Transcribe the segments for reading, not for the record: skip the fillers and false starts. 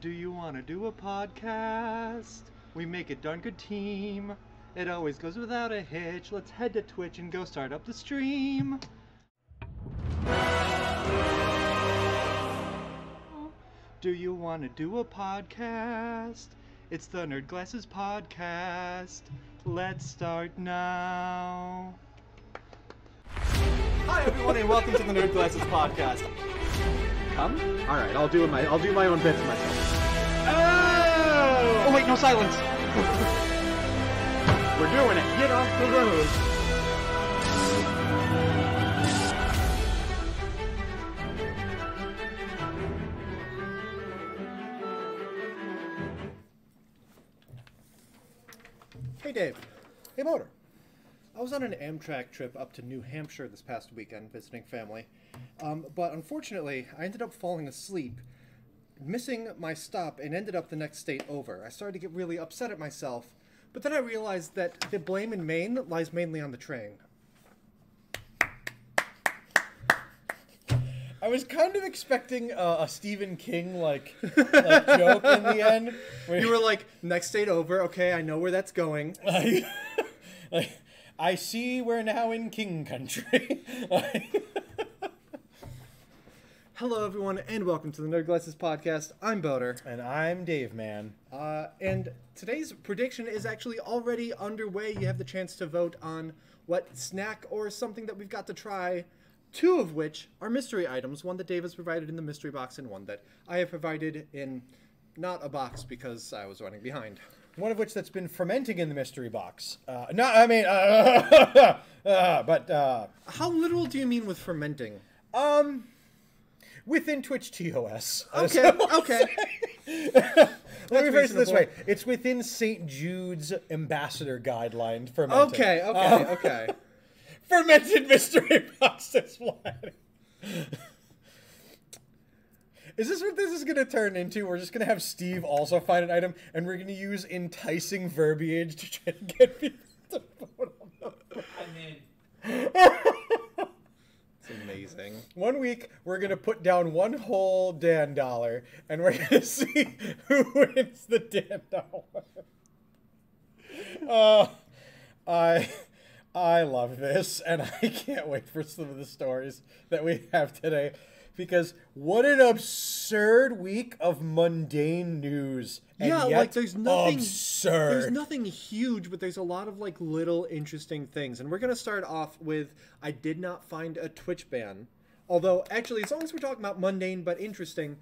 Do you want to do a podcast? We make a darn good team. It always goes without a hitch. Let's head to Twitch and go start up the stream. Do you want to do a podcast? It's the Nerd Glasses Podcast. Let's start now. Hi everyone and welcome to the Nerd Glasses Podcast. Come? Alright, I'll do my own bits myself. Oh wait, no silence. We're doing it. Get off the road. Hey Dave. Hey Motor. I was on an Amtrak trip up to New Hampshire this past weekend visiting family, but unfortunately I ended up falling asleep, missing my stop, and ended up the next state over. I started to get really upset at myself, but then I realized that the blame in Maine lies mainly on the train. I was kind of expecting a Stephen King like joke in the end. You were like, next state over, okay, I know where that's going. I see we're now in King Country. Hello everyone, and welcome to the Nerd Glasses Podcast. I'm Boater. And I'm Dave, man. And today's prediction is actually already underway. You have the chance to vote on what snack or something that we've got to try, two of which are mystery items, one that Dave has provided in the mystery box and one that I have provided in not a box because I was running behind. One of which that's been fermenting in the mystery box. But How literal do you mean with fermenting? Within Twitch TOS. Okay, okay. Let me phrase it this way. It's within St. Jude's ambassador guideline fermenting. Okay. Fermented mystery box is what. Is this what this is going to turn into? We're just going to have Steve also find an item, and we're going to use enticing verbiage to try to get people to vote on them. It's amazing. 1 week, we're going to put down one whole Dan dollar, and we're going to see who wins the Dan dollar. I love this, and I can't wait for some of the stories that we have today. Because what an absurd week of mundane news. And yeah, yet like there's nothing absurd. There's nothing huge, but there's a lot of like little interesting things. And we're gonna start off with I did not find a Twitch ban. Although actually, as long as we're talking about mundane but interesting,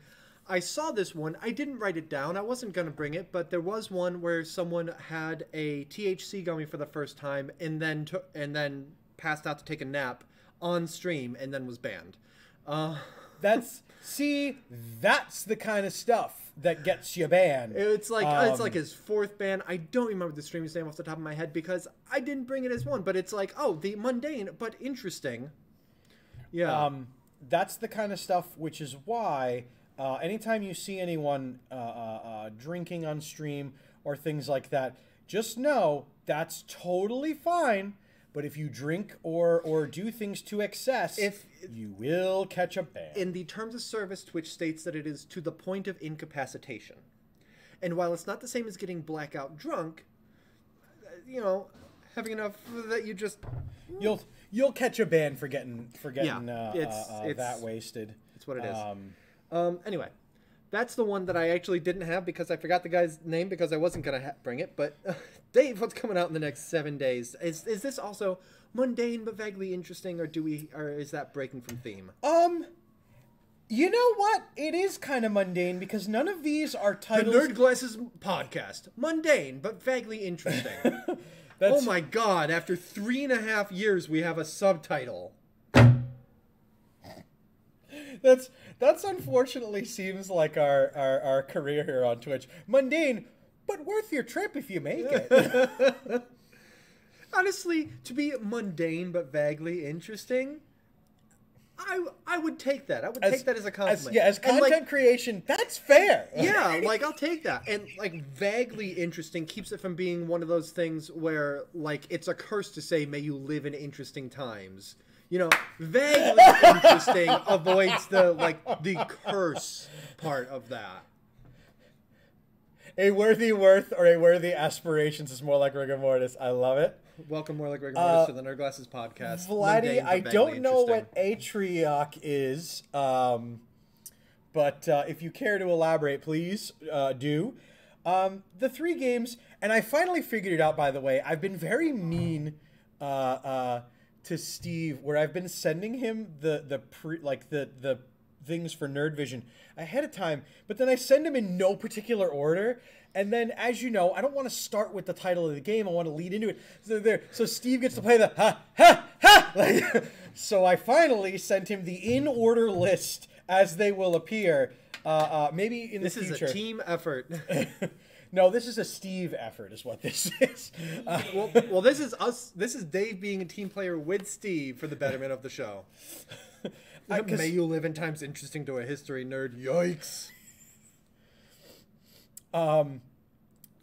I saw this one. I didn't write it down. I wasn't gonna bring it, but there was one where someone had a THC gummy for the first time and then passed out to take a nap on stream and then was banned. That's the kind of stuff that gets you banned. It's like his fourth ban. I don't remember the streamer's name off the top of my head because I didn't bring it as one. But it's like, oh, the mundane but interesting. Yeah. That's the kind of stuff which is why anytime you see anyone drinking on stream or things like that, just know that's totally fine. But if you drink or do things to excess, you will catch a ban. In the terms of service, Twitch states that it is to the point of incapacitation. And while it's not the same as getting blackout drunk, having enough that you just... You'll catch a ban for getting it's that wasted. It's what it is. Anyway, that's the one that I actually didn't have because I forgot the guy's name because I wasn't going to bring it. But Dave, what's coming out in the next 7 days? Is this also mundane but vaguely interesting, or is that breaking from theme? You know what? It is kind of mundane because none of these are titles. The Nerd Glasses Podcast. Mundane but vaguely interesting. Oh my god, after 3.5 years we have a subtitle. That's unfortunately seems like our career here on Twitch. Mundane, but worth your trip if you make it. Honestly, to be mundane but vaguely interesting, I would take that. I would take that as a compliment. As content creation, that's fair. Yeah, like I'll take that. And like vaguely interesting keeps it from being one of those things where like it's a curse to say, may you live in interesting times. You know, vaguely interesting avoids the curse part of that. A worthy worth or a worthy aspirations is more like rigor mortis. I love it. Welcome, more like rigor mortis, to the Nerd Glasses podcast. Vladdy, I don't know what Atrioc is, but if you care to elaborate, please do. The 3 games, and I finally figured it out, by the way. I've been very mean to Steve, where I've been sending him the things for Nerd Vision ahead of time, but then I send them in no particular order. And then, as you know, I don't want to start with the title of the game. I want to lead into it. So Steve gets to play the ha, ha, ha. So I finally sent him the in-order list as they will appear. Maybe in the future. This is a team effort. No, this is a Steve effort is what this is. Well, this is us. This is Dave being a team player with Steve for the betterment of the show. May you live in times interesting to a history nerd. Yikes.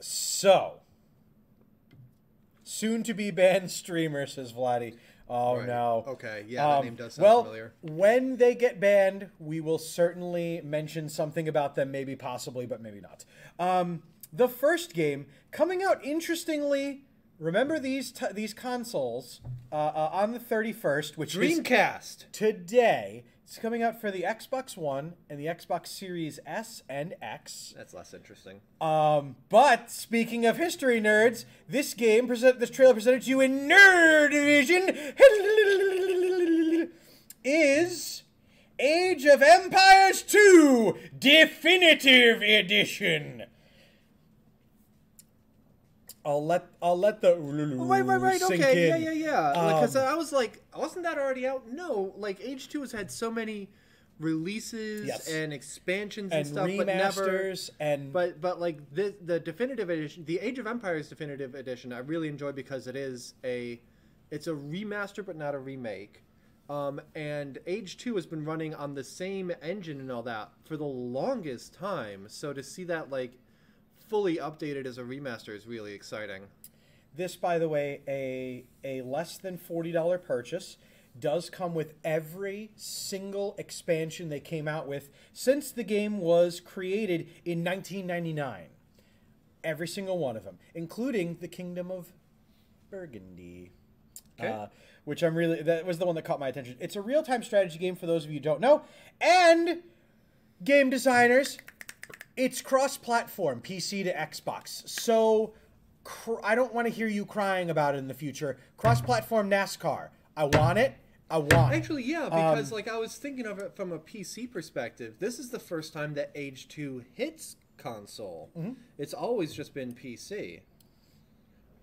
So, soon to be banned streamer, says Vladdy. Oh, right. No. Okay, yeah, that name does sound familiar. When they get banned, we will certainly mention something about them, maybe possibly, but maybe not. The first game, coming out interestingly, remember these consoles, on the 31st, which Dreamcast. is today. It's coming out for the Xbox One and the Xbox Series S and X. That's less interesting. But speaking of history nerds, this trailer presented to you in Nerd Vision is Age of Empires 2 Definitive Edition. I'll let the right. sink Okay, in. yeah. Because I was like, wasn't that already out? No, like Age 2 has had so many releases and expansions and stuff, remasters, but like the definitive edition, the Age of Empires definitive edition, I really enjoy because it's a remaster but not a remake. And Age 2 has been running on the same engine and all that for the longest time. So to see that like fully updated as a remaster is really exciting. This, by the way, a less than $40 purchase, does come with every single expansion they came out with since the game was created in 1999. Every single one of them, including the Kingdom of Burgundy. Okay. Which that was the one that caught my attention. It's a real-time strategy game for those of you who don't know. And game designers, it's cross-platform, PC to Xbox. So I don't want to hear you crying about it in the future. Cross-platform NASCAR. I want it. Actually, yeah, because like I was thinking of it from a PC perspective. This is the first time that Age 2 hits console. Mm-hmm. It's always just been PC.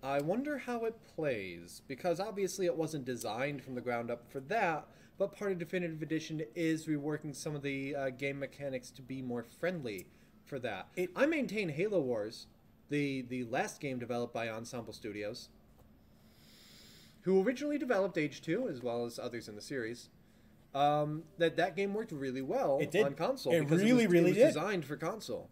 I wonder how it plays, because obviously it wasn't designed from the ground up for that, but part of Definitive Edition is reworking some of the game mechanics to be more friendly for that. I maintain Halo Wars, the last game developed by Ensemble Studios, who originally developed Age 2 as well as others in the series. That game worked really well on console. It really did. Designed for console.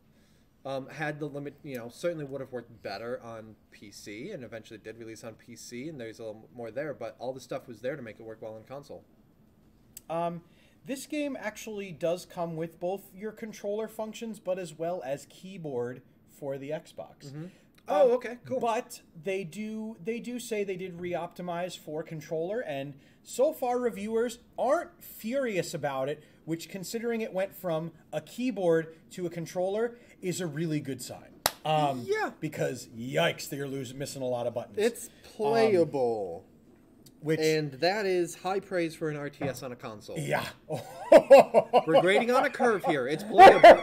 Had the limit, certainly would have worked better on PC, and eventually did release on PC, and there's a little more there, but all the stuff was there to make it work well on console. This game actually does come with both your controller functions, but as well as keyboard for the Xbox. Mm-hmm. Oh, okay, cool. But they do say they did re-optimize for controller, and so far reviewers aren't furious about it, which, considering it went from a keyboard to a controller, is a really good sign. Yeah. Because, yikes, they're missing a lot of buttons. It's playable. And that is high praise for an RTS on a console. Yeah. We're grading on a curve here. It's playable.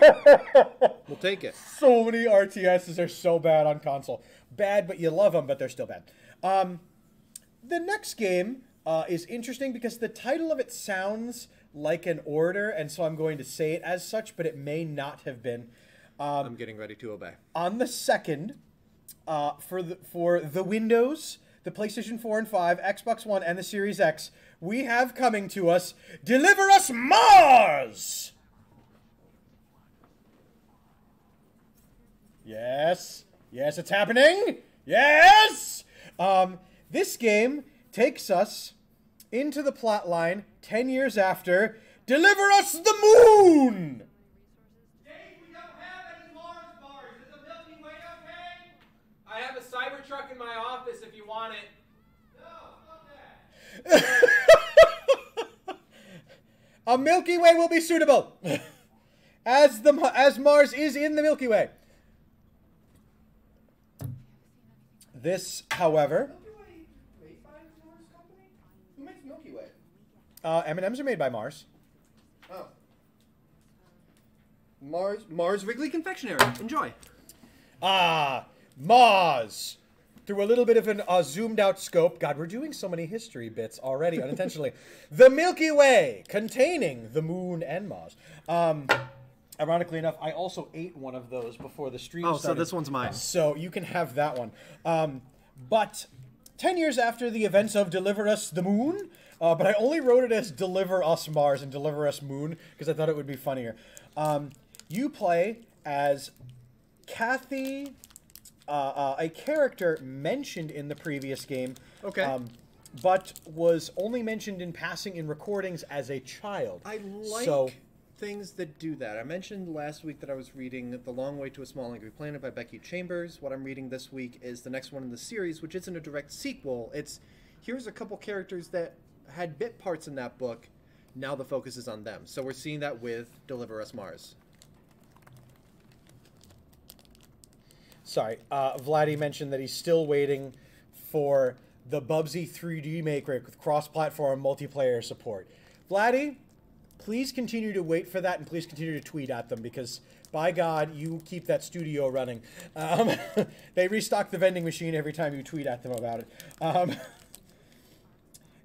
We'll take it. So many RTSs are so bad on console. Bad, but you love them, but they're still bad. The next game is interesting because the title of it sounds like an order, and so I'm going to say it as such, but it may not have been. I'm getting ready to obey. On the 2nd, for the Windows, the PlayStation 4 and 5, Xbox One, and the Series X, we have coming to us, Deliver Us Mars! Yes. Yes, it's happening. Yes! This game takes us into the plot line 10 years after Deliver Us the Moon! Dave, we don't have any Mars bars. There's a Milky Way a truck in my office if you want it. No, fuck that. A Milky Way will be suitable. As Mars is in the Milky Way. This, however... Milky Way made by Mars Company? Who makes Milky Way? M&M's are made by Mars. Oh. Mars Wrigley Confectionery. Enjoy. Ah, Mars. Through a little bit of a zoomed out scope. God, we're doing so many history bits already unintentionally. The Milky Way, containing the moon and Mars. Ironically enough, I also ate one of those before the stream started. So this one's mine. So you can have that one. But 10 years after the events of Deliver Us the Moon, but I only wrote it as Deliver Us Mars and Deliver Us Moon because I thought it would be funnier. You play as Kathy, a character mentioned in the previous game. Okay. But was only mentioned in passing in recordings as a child. I like things that do that. I mentioned last week that I was reading The Long Way to a Small Angry Planet by Becky Chambers. What I'm reading this week is the next one in the series, which isn't a direct sequel. Here's a couple characters that had bit parts in that book. Now the focus is on them. So we're seeing that with Deliver Us Mars. Sorry, Vladdy mentioned that he's still waiting for the Bubsy 3D maker with cross-platform multiplayer support. Vladdy, please continue to wait for that, and please continue to tweet at them, because, by God, you keep that studio running. They restock the vending machine every time you tweet at them about it.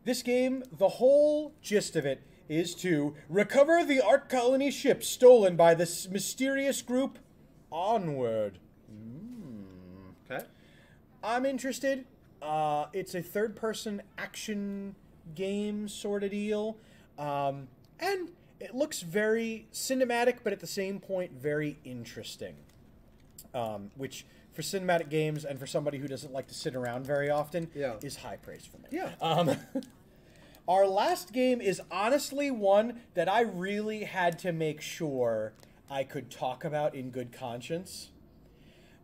This game, the whole gist of it, is to recover the Ark Colony ship stolen by this mysterious group, Onward. Okay. I'm interested. It's a third-person action game sort of deal. And it looks very cinematic, but at the same point, very interesting. Which, for cinematic games and for somebody who doesn't like to sit around very often, is high praise for me. Yeah. Our last game is honestly one that I really had to make sure I could talk about in good conscience.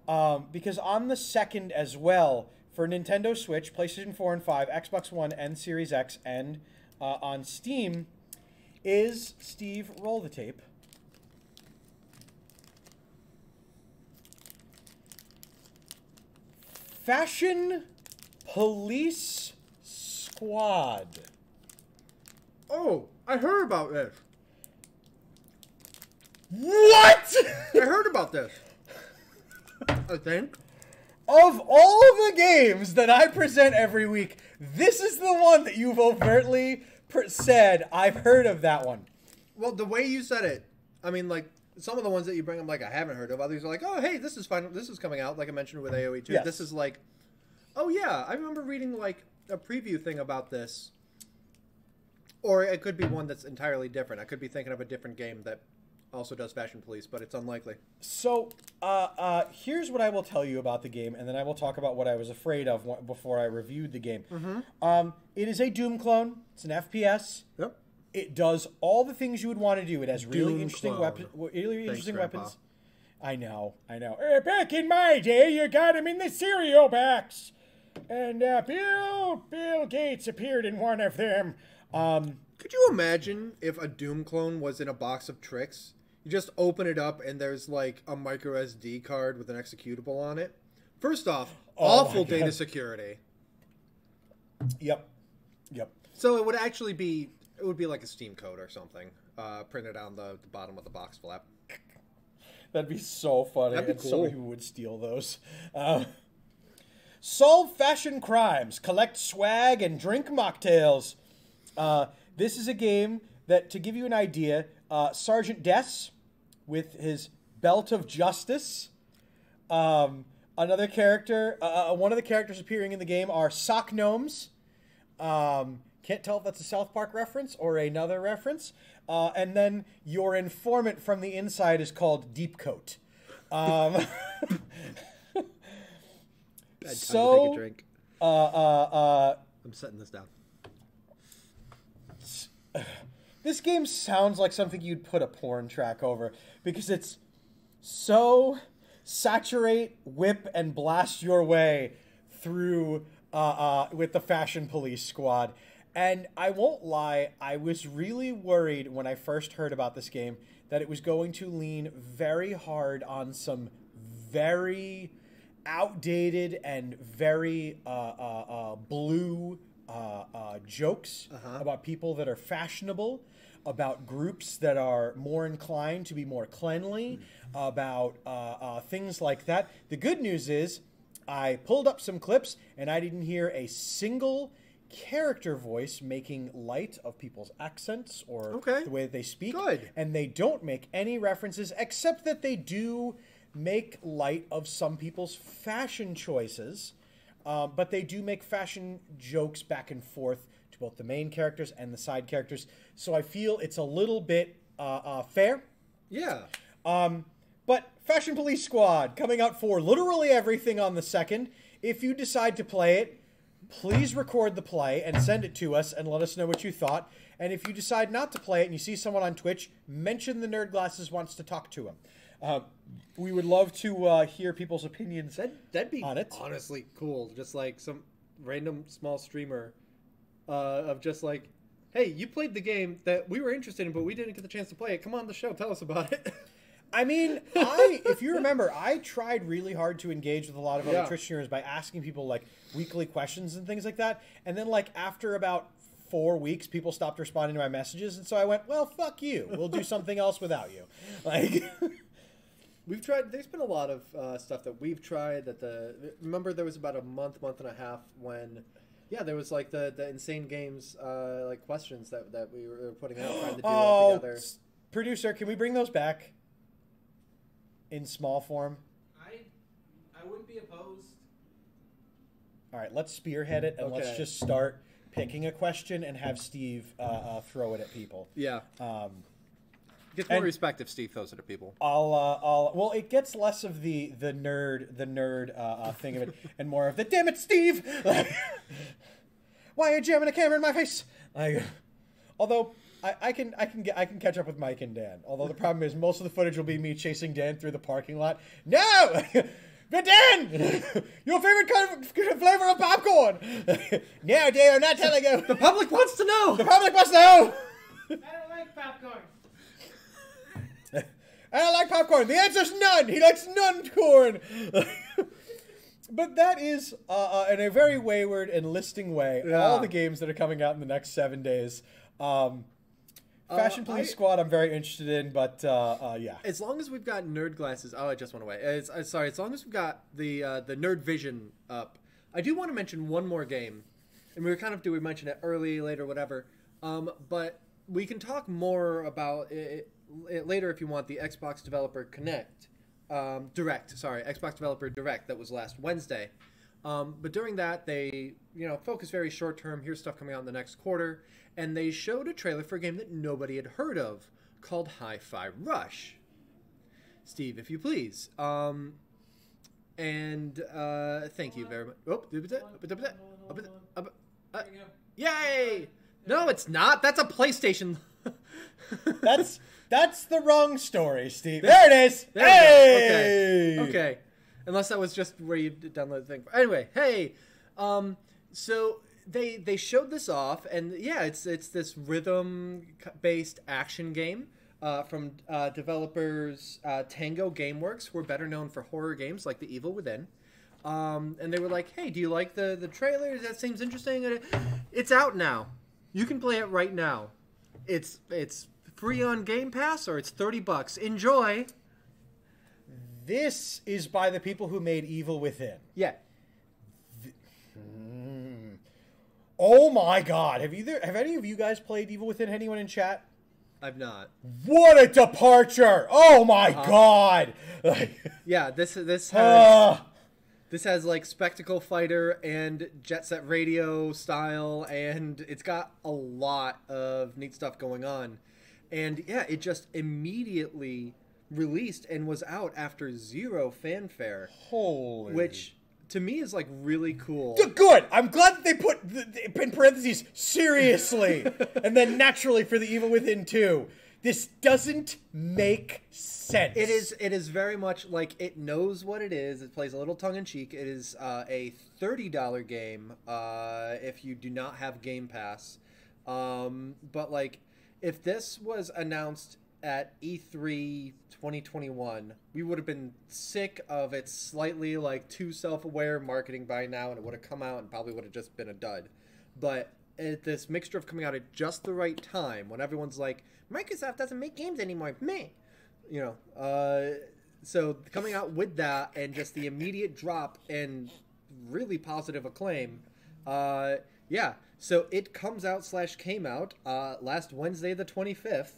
Because on the 2nd as well, for Nintendo Switch, PlayStation 4 and 5, Xbox One, and Series X, and on Steam, is, Steve, roll the tape. Fashion Police Squad. Oh, I heard about this. What? I heard about this. I think. Of all the games that I present every week, this is the one that you've overtly said, I've heard of that one. Well, the way you said it, I mean, like, some of the ones that you bring up, like, I haven't heard of. Others are like, oh, hey, this is fine. This is coming out, like I mentioned with AoE 2. Yes. This is like, oh, yeah, I remember reading, like, a preview thing about this. Or it could be one that's entirely different. I could be thinking of a different game that also does Fashion Police, but it's unlikely. So, here's what I will tell you about the game, and then I will talk about what I was afraid of before I reviewed the game. Mm-hmm. It is a Doom clone. It's an FPS. Yep. It does all the things you would want to do. It has really Doom interesting clone. really interesting Grandpa. weapons. I know. Back in my day, you got them in the cereal box. And Bill Gates appeared in one of them. Could you imagine if a Doom clone was in a box of tricks? You just open it up and there's like a micro SD card with an executable on it. First off, awful data security. Yep. So it would actually be, it would be like a Steam code or something, printed on the bottom of the box flap. That'd be so funny. That'd be and cool. So many people would steal those. Solve fashion crimes, collect swag, and drink mocktails. This is a game that, to give you an idea, Sergeant Des, with his belt of justice. Another character, one of the characters appearing in the game are sock gnomes. Can't tell if that's a South Park reference or another reference. And then your informant from the inside is called Deep Coat. Bad time So, to take a drink. I'm setting this down. This game sounds like something you'd put a porn track over because it's so saturate, whip, and blast your way through with the Fashion Police Squad. And I won't lie, I was really worried when I first heard about this game that it was going to lean very hard on some very outdated and very blue jokes about people that are fashionable, about groups that are more inclined to be more cleanly, about things like that. The good news is I pulled up some clips and I didn't hear a single character voice making light of people's accents or the way that they speak. Good. And they don't make any references, except that they do make light of some people's fashion choices. But they do make fashion jokes back and forth to both the main characters and the side characters. So I feel it's a little bit fair. Yeah. But Fashion Police Squad coming out for literally everything on the 2nd. If you decide to play it, please record the play and send it to us and let us know what you thought. And if you decide not to play it and you see someone on Twitch, mention the Nerd Glasses wants to talk to him. We would love to hear people's opinions That'd be on it. honestly cool. Just like some random small streamer of just like, hey, you played the game that we were interested in, but we didn't get the chance to play it. Come on the show. Tell us about it. I mean, if you remember, I tried really hard to engage with a lot of other Twitch streamers by asking people like weekly questions and things like that. And then like after about 4 weeks, people stopped responding to my messages. And so I went, well, fuck you. We'll do something else without you. Like, We've tried. There's been a lot of stuff that we've tried. Remember there was about a month and a half when, there was like the insane games like questions that we were putting out trying to do all together. Producer, can we bring those back in small form? I wouldn't be opposed. All right, let's spearhead it and let's just start picking a question and have Steve throw it at people. Yeah. Gets more respect if Steve throws it at people. Well, it gets less of the nerd thing of it, and more of the damn it, Steve! Why are you jamming a camera in my face? Although I can catch up with Mike and Dan. Although the problem is most of the footage will be me chasing Dan through the parking lot. No, but Dan, your favorite kind of flavor of popcorn? No, Dan, I'm not telling you. The public wants to know. The public wants to know. I don't like popcorn. I don't like popcorn. The answer's none. He likes none corn. But that is, in a very wayward and listing way, all the games that are coming out in the next 7 days. Fashion Police Squad, I'm very interested in, but yeah. As long as we've got Nerd Glasses, it just went away. Sorry, as long as we've got the Nerd Vision up, I do want to mention one more game, and we mentioned it early, later, whatever. But we can talk more about it later if you want. The Xbox Developer Xbox Developer Direct that was last Wednesday. But during that, they focus very short term. Here's stuff coming out in the next quarter, and they showed a trailer for a game that nobody had heard of called Hi-Fi Rush. Steve, if you please. And thank you very much. Yay! No, it's not. That's a PlayStation. That's the wrong story, Steve. There it is. Hey! Okay. Unless that was just where you download the thing. Anyway, hey. So they showed this off, and it's this rhythm-based action game from developers Tango Gameworks, who are better known for horror games like The Evil Within. And they were like, hey, do you like the trailer? That seems interesting. It's out now. You can play it right now. It's free on Game Pass, or it's $30. Enjoy. This is by the people who made Evil Within. Yeah. Oh my God! Have any of you guys played Evil Within? Anyone in chat? I've not. What a departure! Oh my God! Yeah, this has like Spectacle Fighter and Jet Set Radio style, and it's got a lot of neat stuff going on. And yeah, it just immediately released and was out after zero fanfare. Holy. Which to me is like really cool. Good. I'm glad that they put in parentheses seriously and then naturally for the Evil Within 2. This doesn't make sense. It is very much like it knows what it is. It plays a little tongue in cheek. It is a $30 game if you do not have Game Pass. But like, if this was announced at E3 2021, we would have been sick of its slightly like too self-aware marketing by now, and it would have come out and probably would have just been a dud. But this mixture of coming out at just the right time when everyone's like, Microsoft doesn't make games anymore, meh. You know, so coming out with that and just the immediate drop and really positive acclaim, yeah. So it comes out / came out last Wednesday the 25th.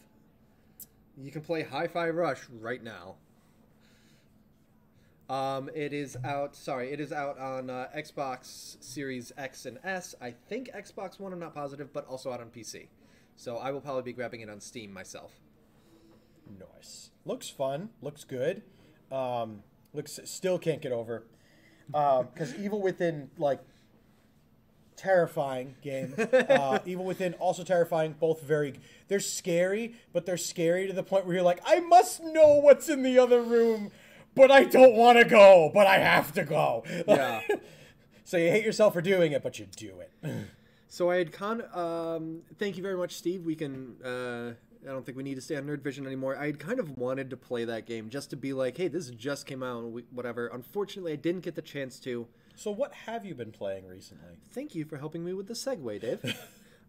You can play Hi-Fi Rush right now. It is out on Xbox Series X and S. I think Xbox One, I'm not positive, but also out on PC. So I will probably be grabbing it on Steam myself. Nice. Looks fun. Looks good. Still can't get over. Because Evil Within, like, terrifying game. Evil Within, also terrifying. Both very... They're scary, but they're scary to the point where you're like, I must know what's in the other room, but I don't want to go, but I have to go. Yeah. So you hate yourself for doing it, but you do it. So I had thank you very much, Steve. We can... I don't think we need to stay on Nerd Vision anymore. I had kind of wanted to play that game just to be like, hey, this just came out, and whatever. Unfortunately, I didn't get the chance to. So what have you been playing recently? Thank you for helping me with the segue, Dave.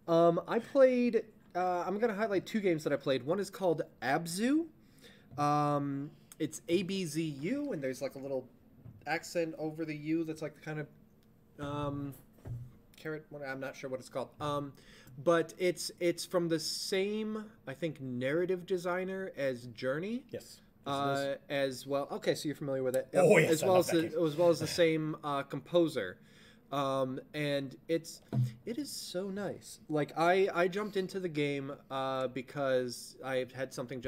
I played... I'm going to highlight 2 games that I played. One is called Abzu. It's ABZU, and there's like a little accent over the U that's like kind of... carrot. I'm not sure what it's called. But it's from the same, I think, narrative designer as Journey. Yes. As well. Okay, so you're familiar with it. Oh yes, as well as the same composer. And it is so nice. Like I jumped into the game because I had something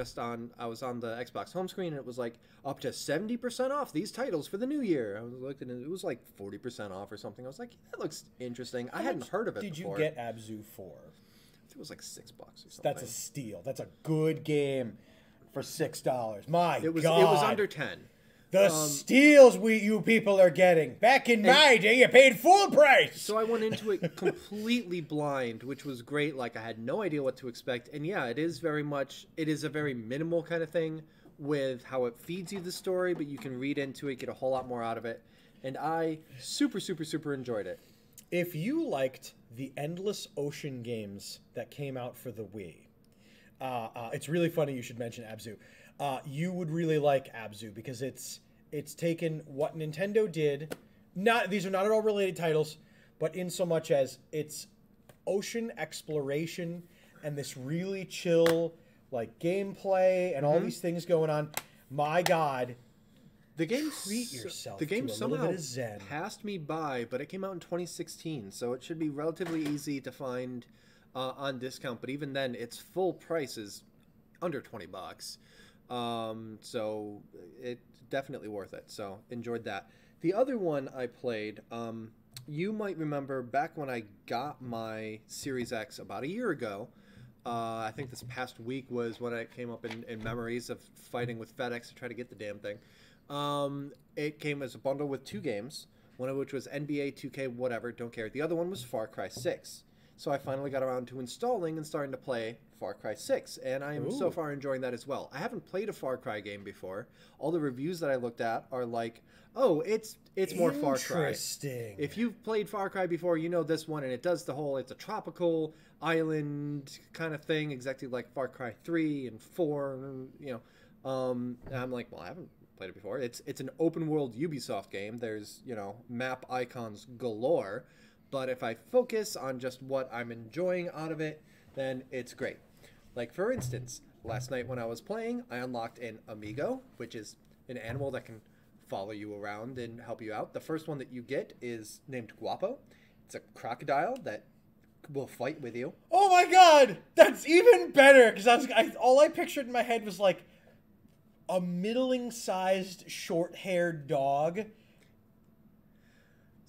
I was on the Xbox home screen, and it was like up to 70% off these titles for the new year. I was looking and it was like 40% off or something. I was like, that looks interesting. I hadn't heard of it before. Did you get Abzu for? It was like $6 or something. That's a steal. That's a good game for $6. My God. It was under 10. The steals you people are getting. Back in my day, you paid full price. So I went into it completely blind, which was great. Like, I had no idea what to expect. And yeah, it is a very minimal kind of thing with how it feeds you the story, but you can read into it, get a whole lot more out of it. And I super, super, super enjoyed it. If you liked the Endless Ocean games that came out for the Wii, it's really funny you should mention Abzu. You would really like Abzu because it's taken what Nintendo did. These are not at all related titles, but in so much as it's ocean exploration and this really chill like gameplay and all these things going on. My God, the game treat yourself. The game to a somehow little bit of Zen. passed me by, but it came out in 2016, so it should be relatively easy to find on discount. But even then, its full price is under $20. So it's definitely worth it. So enjoyed that. The other one I played, you might remember back when I got my Series X about a year ago. I think this past week was when it came up in memories of fighting with FedEx to try to get the damn thing. It came as a bundle with 2 games, one of which was NBA 2K whatever, don't care. The other one was Far Cry 6. So I finally got around to installing and starting to play Far Cry 6, and I am so far enjoying that as well. I haven't played a Far Cry game before. All the reviews that I looked at are like, oh, it's more Far Cry. Interesting. If you've played Far Cry before, you know this one, and it does the whole, it's a tropical island kind of thing, exactly like Far Cry 3 and 4, and, you know. And I'm like, well, I haven't played it before. It's an open world Ubisoft game. There's, you know, map icons galore. But if I focus on just what I'm enjoying out of it, then it's great. Like, for instance, last night when I was playing, I unlocked an amigo, which is an animal that can follow you around and help you out. The first one that you get is named Guapo. It's a crocodile that will fight with you. Oh my God, that's even better! Because all I pictured in my head was like a middling-sized, short-haired dog.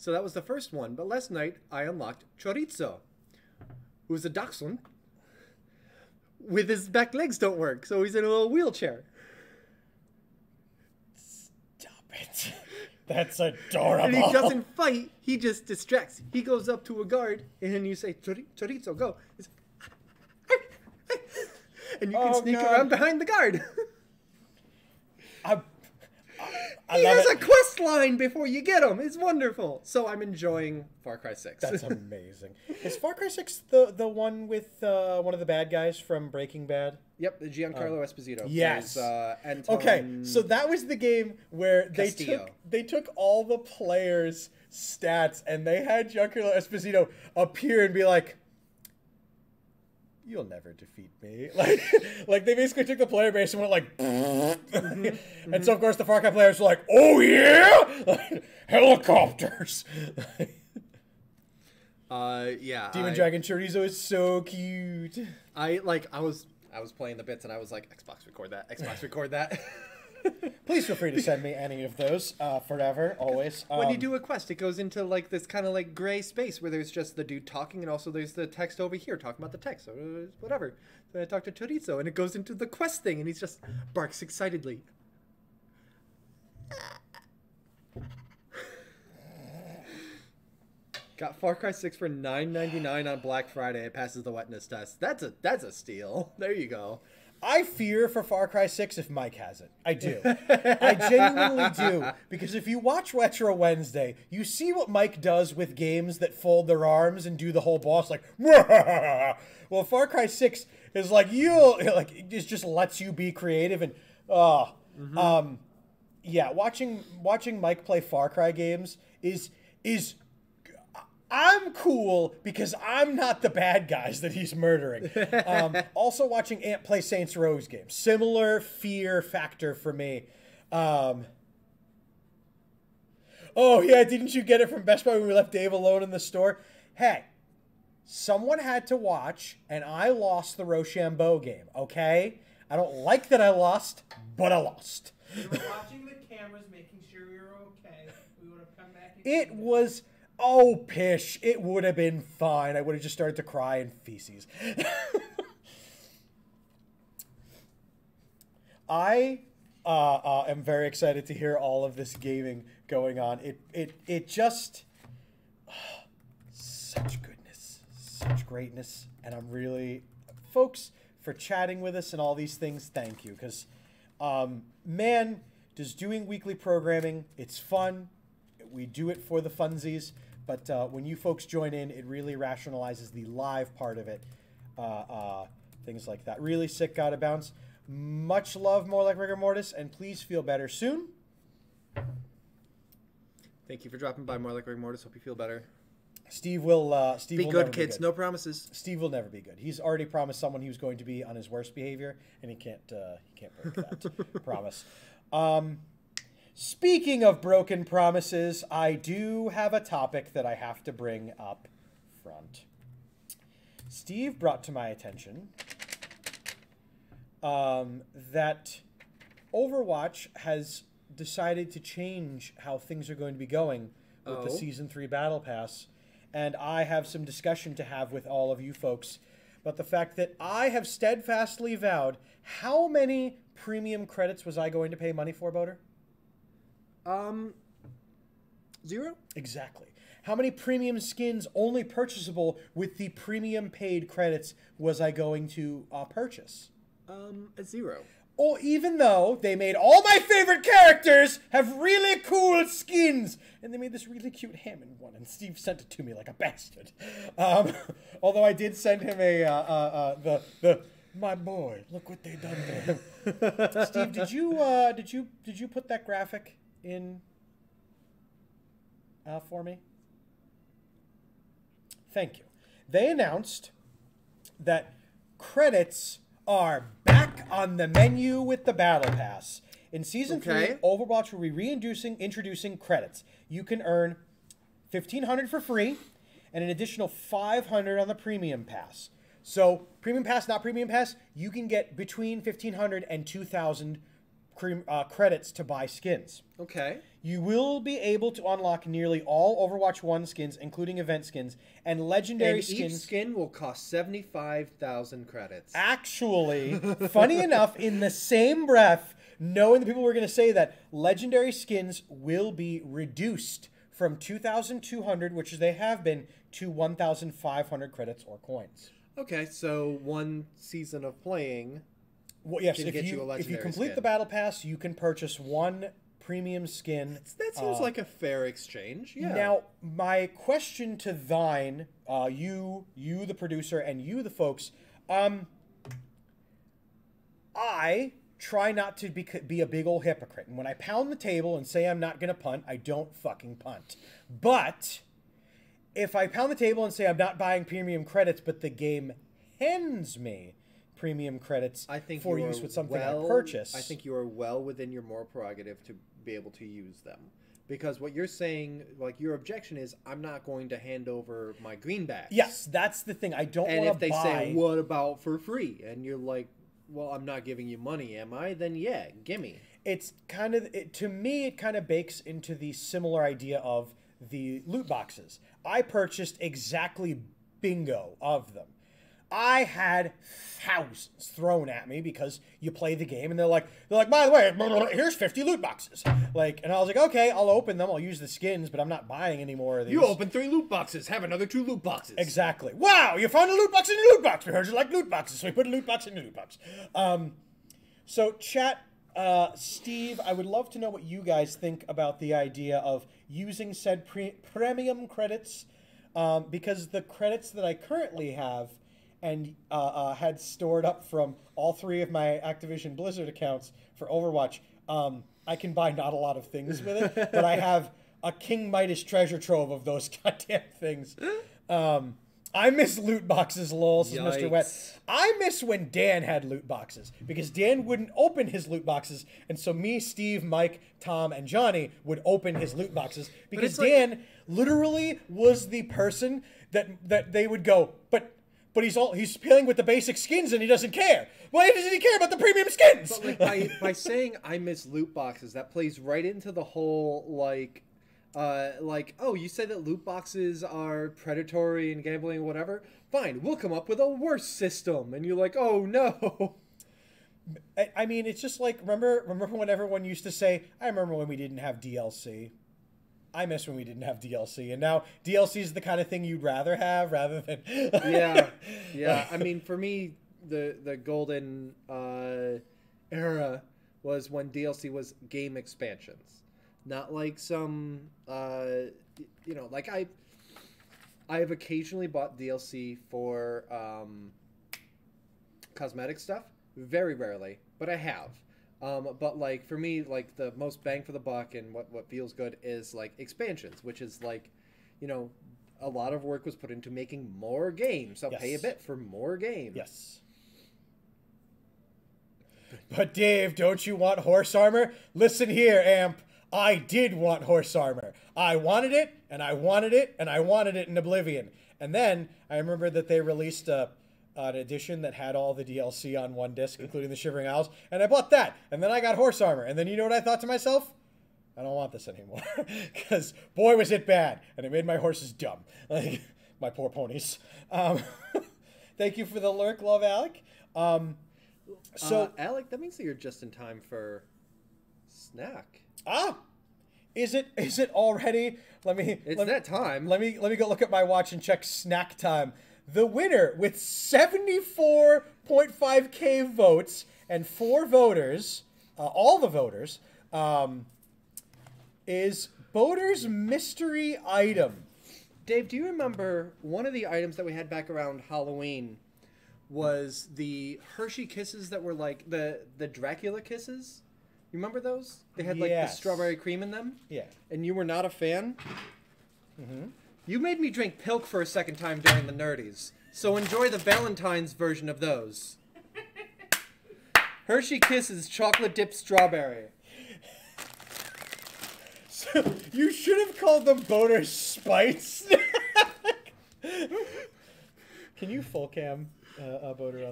So that was the first one. But last night, I unlocked Chorizo, who's a dachshund with his back legs don't work, so he's in a little wheelchair. Stop it. That's adorable. And he doesn't fight, he just distracts. He goes up to a guard, and then you say, Chorizo, go. He's like, and you can sneak around behind the guard. He has a quest line before you get him. It's wonderful. So I'm enjoying Far Cry 6. That's amazing. Is Far Cry 6 the one with one of the bad guys from Breaking Bad? Yep, the Giancarlo Esposito. Yes. Anton Okay, so that was the game where Castillo. they took all the players' stats and they had Giancarlo Esposito appear and be like, "You'll never defeat me." Like they basically took the player base and went like, and so of course the Far Cry players were like, "Oh yeah, like, helicopters." Yeah. Demon Dragon Chorizo is so cute. I was playing the bits and I was like, Xbox record that. Xbox record that. Please feel free to send me any of those forever, always. When you do a quest, it goes into like this kind of like gray space where there's just the dude talking and also there's the text over here talking about the text. So whatever. Then I talk to Chorizo and it goes into the quest thing and he's just barks excitedly. Got Far Cry 6 for $9.99 on Black Friday. It passes the wetness test. That's a steal. There you go. I fear for Far Cry 6 if Mike has it. I do. I genuinely do. Because if you watch Retro Wednesday, you see what Mike does with games that fold their arms and do the whole boss like, well, Far Cry 6 is like, it just lets you be creative and, yeah, watching Mike play Far Cry games is I'm cool because I'm not the bad guys that he's murdering. Also watching Ant play Saints Row's games. Similar fear factor for me. Oh, yeah, didn't you get it from Best Buy when we left Dave alone in the store? Hey, someone had to watch, and I lost the Rochambeau game, okay? I don't like that I lost, but I lost. We were watching the cameras, making sure we were okay. We would have come back and It was... Oh, pish. It would have been fine. I would have just started to cry in feces. I am very excited to hear all of this gaming going on. It just... such goodness. Such greatness. And I'm really... Folks, for chatting with us and all these things, thank you. Because, man, just doing weekly programming, it's fun. We do it for the funsies. But when you folks join in, it really rationalizes the live part of it. Things like that. Really sick, gotta bounce. Much love, more like rigor mortis, and please feel better soon. Thank you for dropping by, more like rigor mortis. Hope you feel better. Steve will Be will good, never kids. Be good. No promises. Steve will never be good. He's already promised someone he was going to be on his worst behavior, and he can't break that promise. Speaking of broken promises, I do have a topic that I have to bring up front. Steve brought to my attention that Overwatch has decided to change how things are going to be going with the Season 3 Battle Pass, and I have some discussion to have with all of you folks about the fact that I have steadfastly vowed. How many premium credits was I going to pay money for, Boater? 0? Exactly. How many premium skins only purchasable with the premium paid credits was I going to purchase? A 0. Oh, even though they made all my favorite characters have really cool skins. And they made this really cute Hammond one, and Steve sent it to me like a bastard. Although I did send him my boy, look what they done to him. Steve, did you put that graphic in for me? Thank you. They announced that credits are back on the menu with the Battle Pass. In Season 3, Overwatch will be introducing credits. You can earn $1,500 for free and an additional $500 on the Premium Pass. So, Premium Pass, not Premium Pass, you can get between $1,500 and $2,000 credits to buy skins. Okay. You will be able to unlock nearly all Overwatch 1 skins, including event skins, and legendary And skins. each skin will cost 75,000 credits. Actually, funny enough, in the same breath, knowing the people were going to say that, legendary skins will be reduced from 2,200, which they have been, to 1,500 credits or coins. Okay, so one season of playing Well, yes, can if get you a you legendary complete skin. the battle pass, you can purchase one premium skin. That seems like a fair exchange. Yeah. Now, my question to thine, you the producer, and you the folks, I try not to be a big old hypocrite. And when I pound the table and say I'm not going to punt, I don't fucking punt. But if I pound the table and say I'm not buying premium credits, but the game hands me premium credits I think for you use are with something well, I purchase. I think you are well within your moral prerogative to be able to use them. Because what you're saying, like your objection is, I'm not going to hand over my greenbacks. Yes, that's the thing. I don't And want if to they buy... say, what about for free? And you're like, well, I'm not giving you money, am I? Then yeah, gimme. It's kind of, to me, it kind of bakes into the similar idea of the loot boxes. I purchased exactly bingo of them. I had thousands thrown at me because you play the game and they're like, by the way, here's 50 loot boxes. Like, and I was like, okay, I'll open them. I'll use the skins, but I'm not buying any more of these. You open 3 loot boxes, have another 2 loot boxes. Exactly. Wow, you found a loot box in a loot box. We heard you like loot boxes, so we put a loot box in a loot box. So chat, Steve, I would love to know what you guys think about the idea of using said premium credits, because the credits that I currently have and had stored up from all 3 of my Activision Blizzard accounts for Overwatch, I can buy not a lot of things with it, but I have a King Midas treasure trove of those goddamn things. I miss loot boxes, lol, says Mr. Wet. I miss when Dan had loot boxes, because Dan wouldn't open his loot boxes, and so me, Steve, Mike, Tom, and Johnny would open his loot boxes, because Dan literally was the person that they would go, but he's playing with the basic skins and he doesn't care. Why doesn't he care about the premium skins? But like by saying I miss loot boxes, that plays right into the whole oh, you say that loot boxes are predatory and gambling and whatever? Fine, we'll come up with a worse system. And you're like, oh no. I mean, it's just like, remember when everyone used to say, I remember when we didn't have DLC. I miss when we didn't have DLC, and now DLC is the kind of thing you'd rather have rather than... Yeah. I mean, for me, the golden era was when DLC was game expansions. Not like some, like I have occasionally bought DLC for cosmetic stuff. Very rarely, but I have. But like for me, like the most bang for the buck and what feels good is like expansions, which is like, a lot of work was put into making more games. So pay a bit for more games. Yes. But Dave, don't you want horse armor? Listen here, Amp. I did want horse armor. I wanted it, and I wanted it, and I wanted it in Oblivion. And then I remember that they released an edition that had all the DLC on one disc, including the Shivering Isles, and I bought that. And then I got horse armor. And then you know what I thought to myself? I don't want this anymore. Because, boy, was it bad. And it made my horses dumb. Like, my poor ponies. Thank you for the lurk, love, Alec. Alec, that means that you're just in time for snack. Is it already? It's that time. Let me go look at my watch and check snack time. The winner with 74.5k votes and 4 voters, all the voters, is Boater's mystery item. Dave, do you remember one of the items that we had back around Halloween was the Hershey Kisses that were like the Dracula Kisses? You remember those? They had like the strawberry cream in them? Yeah. And you were not a fan? Mm-hmm. You made me drink Pilk for a second time during the Nerdies. So enjoy the Valentine's version of those. Hershey Kisses chocolate dipped strawberry. So you should have called them Boater's Spite Snack. Can you full cam Boater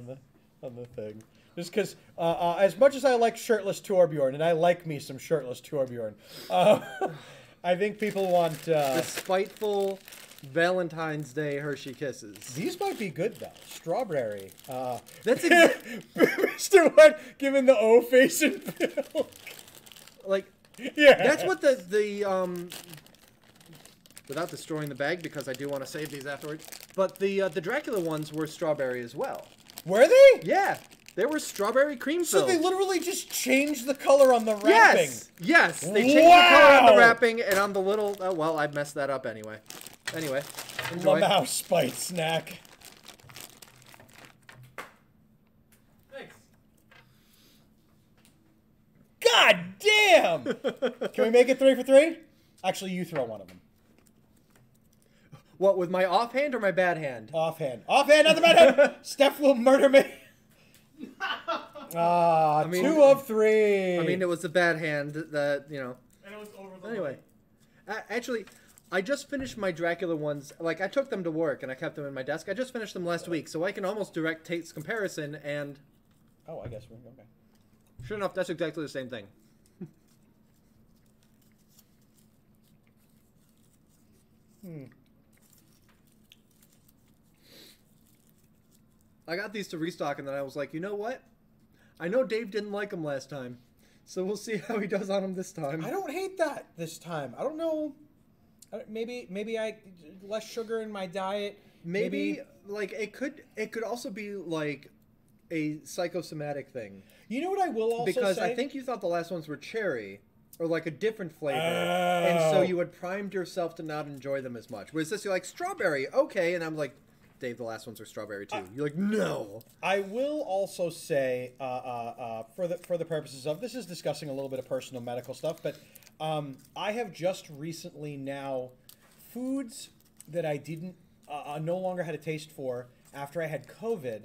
on the thing? Just because, as much as I like shirtless Torbjorn, and I like me some shirtless Torbjorn, I think people want... The spiteful Valentine's Day Hershey Kisses. These might be good, though. Strawberry. That's Mr. What? Giving the O face and Bill. like, Yeah. that's what the without destroying the bag, because I do want to save these afterwards. But the Dracula ones were strawberry as well. Were they? Yeah, they were strawberry cream So filled. they literally just changed the color on the wrapping. Yes, they changed the color on the wrapping and on the little. Oh well, I messed that up anyway. Anyway, enjoy. Mouse Spite snack. Thanks. God damn! Can we make it 3 for 3? Actually, you throw one of them. What, with my offhand or my bad hand? Offhand. Offhand, not the bad hand! Steph will murder me. Ah, I mean- 2 of 3. I mean, it was the bad hand that, you know. And it was over the Anyway, line. actually, I just finished my Dracula ones. Like, I took them to work and I kept them in my desk. I just finished them last week, so I can almost direct taste comparison. And Oh, I guess we're okay. sure enough, that's exactly the same thing. I got these to restock, and then I was like, you know what? I know Dave didn't like them last time, so we'll see how he does on them this time. I don't hate that this time. I don't know. Maybe I less sugar in my diet. Maybe like it could also be like a psychosomatic thing, You know what I will also because say? I think you thought the last ones were cherry or like a different flavor, and so Oh. you had primed yourself to not enjoy them as much. Whereas this, you're like strawberry, okay, and I'm like, Dave, the last ones are strawberry too. You're like, no. I will also say, for the purposes of this is discussing a little bit of personal medical stuff, but I have just recently now foods that I didn't no longer had a taste for after I had COVID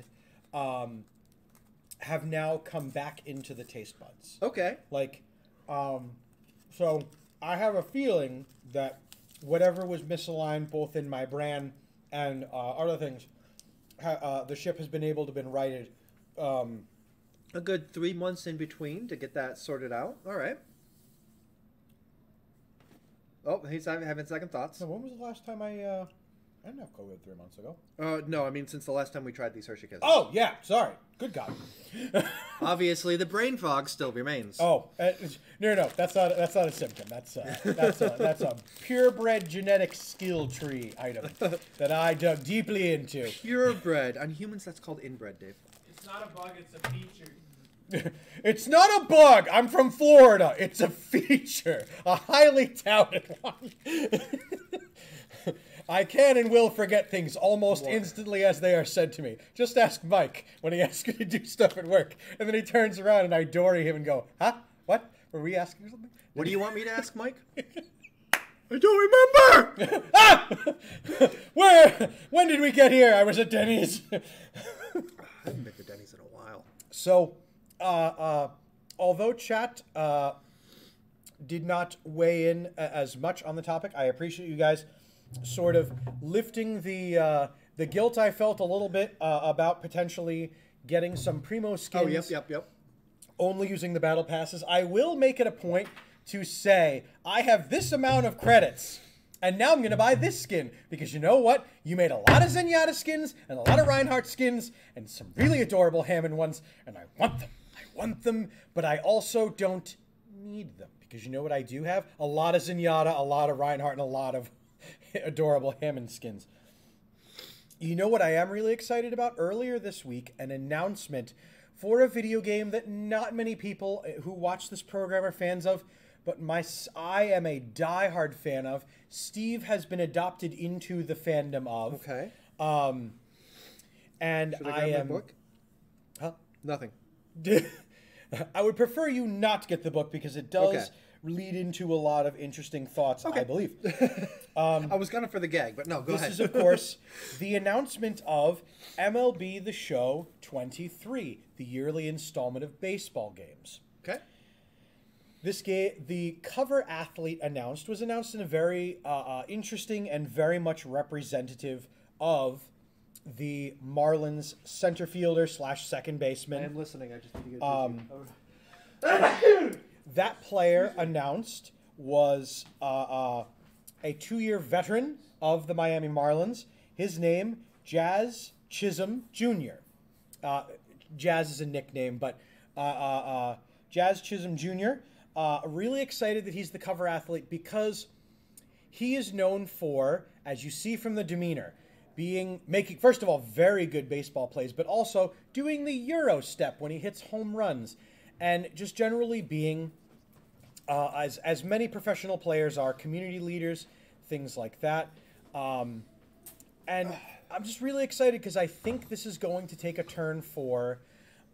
have now come back into the taste buds. Okay. Like, so I have a feeling that whatever was misaligned both in my brand and other things, the ship has been able to been righted. A good 3 months in between to get that sorted out. All right. Oh, he's having second thoughts. So when was the last time I didn't have COVID 3 months ago? No, I mean since the last time we tried these Hershey Kisses. Oh yeah, sorry. Good God. Obviously, the brain fog still remains. Oh no, that's not a symptom. That's a purebred genetic skill tree item that I dug deeply into. Purebred. On humans, that's called inbred, Dave. It's not a bug, it's a feature. It's not a bug. I'm from Florida. It's a feature, a highly touted one. I can and will forget things almost instantly as they are said to me. Just ask Mike when he asks me to do stuff at work. And then he turns around and I dory him and go, huh? What? Were we asking something? What do you want me to ask, Mike? I don't remember! Ah! When did we get here? I was at Denny's. I haven't been to Denny's in a while. So, although chat did not weigh in as much on the topic, I appreciate you guys sort of lifting the guilt I felt a little bit about potentially getting some Primo skins. Oh, yep. Only using the battle passes. I will make it a point to say I have this amount of credits, and now I'm going to buy this skin because you know what? You made a lot of Zenyatta skins and a lot of Reinhardt skins and some really adorable Hammond ones, and I want them. I want them, but I also don't need them because you know what I do have? A lot of Zenyatta, a lot of Reinhardt, and a lot of adorable Hammond skins. You know what I am really excited about? Earlier this week, an announcement for a video game that not many people who watch this program are fans of, but I am a diehard fan of. Steve has been adopted into the fandom of. Okay. And Should I grab am. my book? Huh? Nothing. I would prefer you not get the book because it does Okay. lead into a lot of interesting thoughts, I believe. I was gunning for the gag, but no, go This ahead. is, of course, the announcement of MLB The Show 23, the yearly installment of baseball games. Okay. This game, the cover athlete was announced in a very interesting and very much representative of the Marlins center fielder / second I baseman. am listening. I just need to get That player announced was a 2-year veteran of the Miami Marlins. His name, Jazz Chisholm Jr. Jazz is a nickname, but Jazz Chisholm Jr. Really excited that he's the cover athlete because he is known for, as you see from the demeanor, making first of all very good baseball plays, but also doing the Euro step when he hits home runs, and just generally being as many professional players are, community leaders, things like that. And I'm just really excited because I think this is going to take a turn for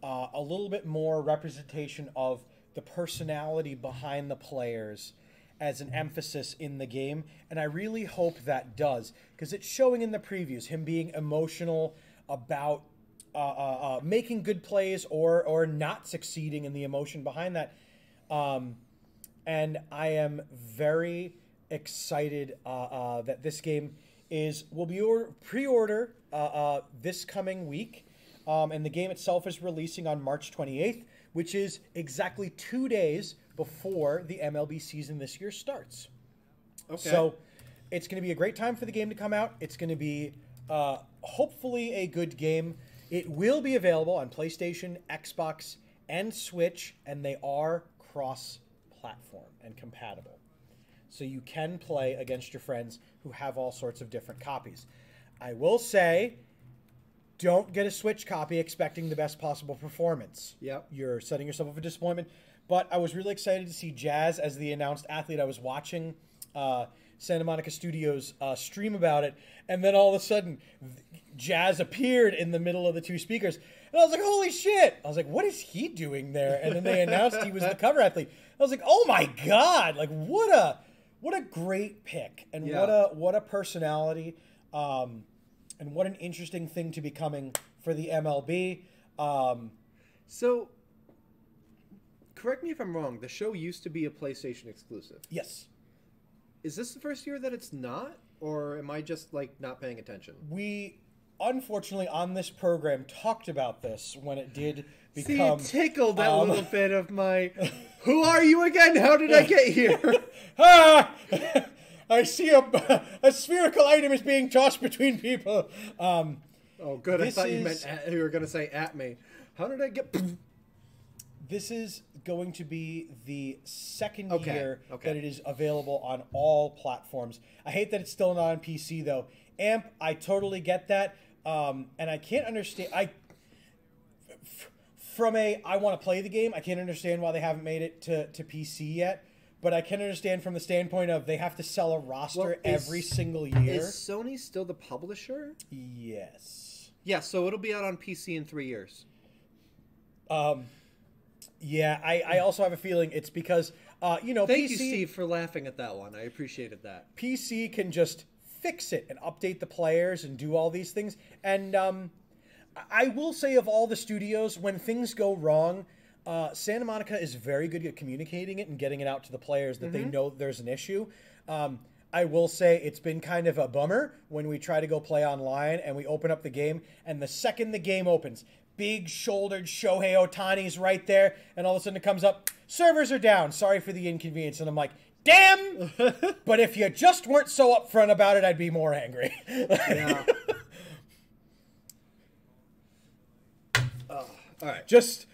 a little bit more representation of the personality behind the players as an emphasis in the game. And I really hope that does, because it's showing in the previews, him being emotional about making good plays or not succeeding, in the emotion behind that. And I am very excited that this game will be pre-order this coming week. And the game itself is releasing on March 28th, which is exactly 2 days before the MLB season this year starts. Okay. So it's going to be a great time for the game to come out. It's going to be hopefully a good game. It will be available on PlayStation, Xbox, and Switch, and they are cross-platform and compatible. So you can play against your friends who have all sorts of different copies. I will say, don't get a Switch copy expecting the best possible performance. Yep. You're setting yourself up for disappointment. But I was really excited to see Jazz as the announced athlete. I was watching Santa Monica Studios stream about it, and then all of a sudden, Jazz appeared in the middle of the two speakers. And I was like, holy shit! I was like, what is he doing there? And then they announced he was the cover athlete. I was like, oh my god! Like, what a great pick, and what a personality, and what an interesting thing to be coming for the MLB. So, correct me if I'm wrong. The show used to be a PlayStation exclusive. Yes. Is this the first year that it's not? Or am I just, not paying attention? We, unfortunately, on this program, talked about this when it did become... See, it tickled that little bit of my... Who are you again? How did I get here? I see a spherical item is being tossed between people. Oh, good. I thought you were going to say at me. How did I get... This is going to be the second Okay, year okay. that it is available on all platforms. I hate that it's still not on PC, though. Amp, I totally get that. And I can't understand... I want to play the game, I can't understand why they haven't made it to PC yet. But I can understand from the standpoint of they have to sell a roster every single year. Is Sony still the publisher? Yes. Yeah, so it'll be out on PC in 3 years. Yeah, I also have a feeling it's because, Thank PC, you, Steve, for laughing at that one. I appreciated that. PC can just fix it and update the players and do all these things. And I will say, of all the studios, when things go wrong, Santa Monica is very good at communicating it and getting it out to the players that they know there's an issue. I will say it's been kind of a bummer when we try to go play online and we open up the game, and the second the game opens, big-shouldered Shohei Ohtani's right there, and all of a sudden it comes up, servers are down, sorry for the inconvenience. And I'm like, damn! But if you just weren't so upfront about it, I'd be more angry. Yeah. All right. Just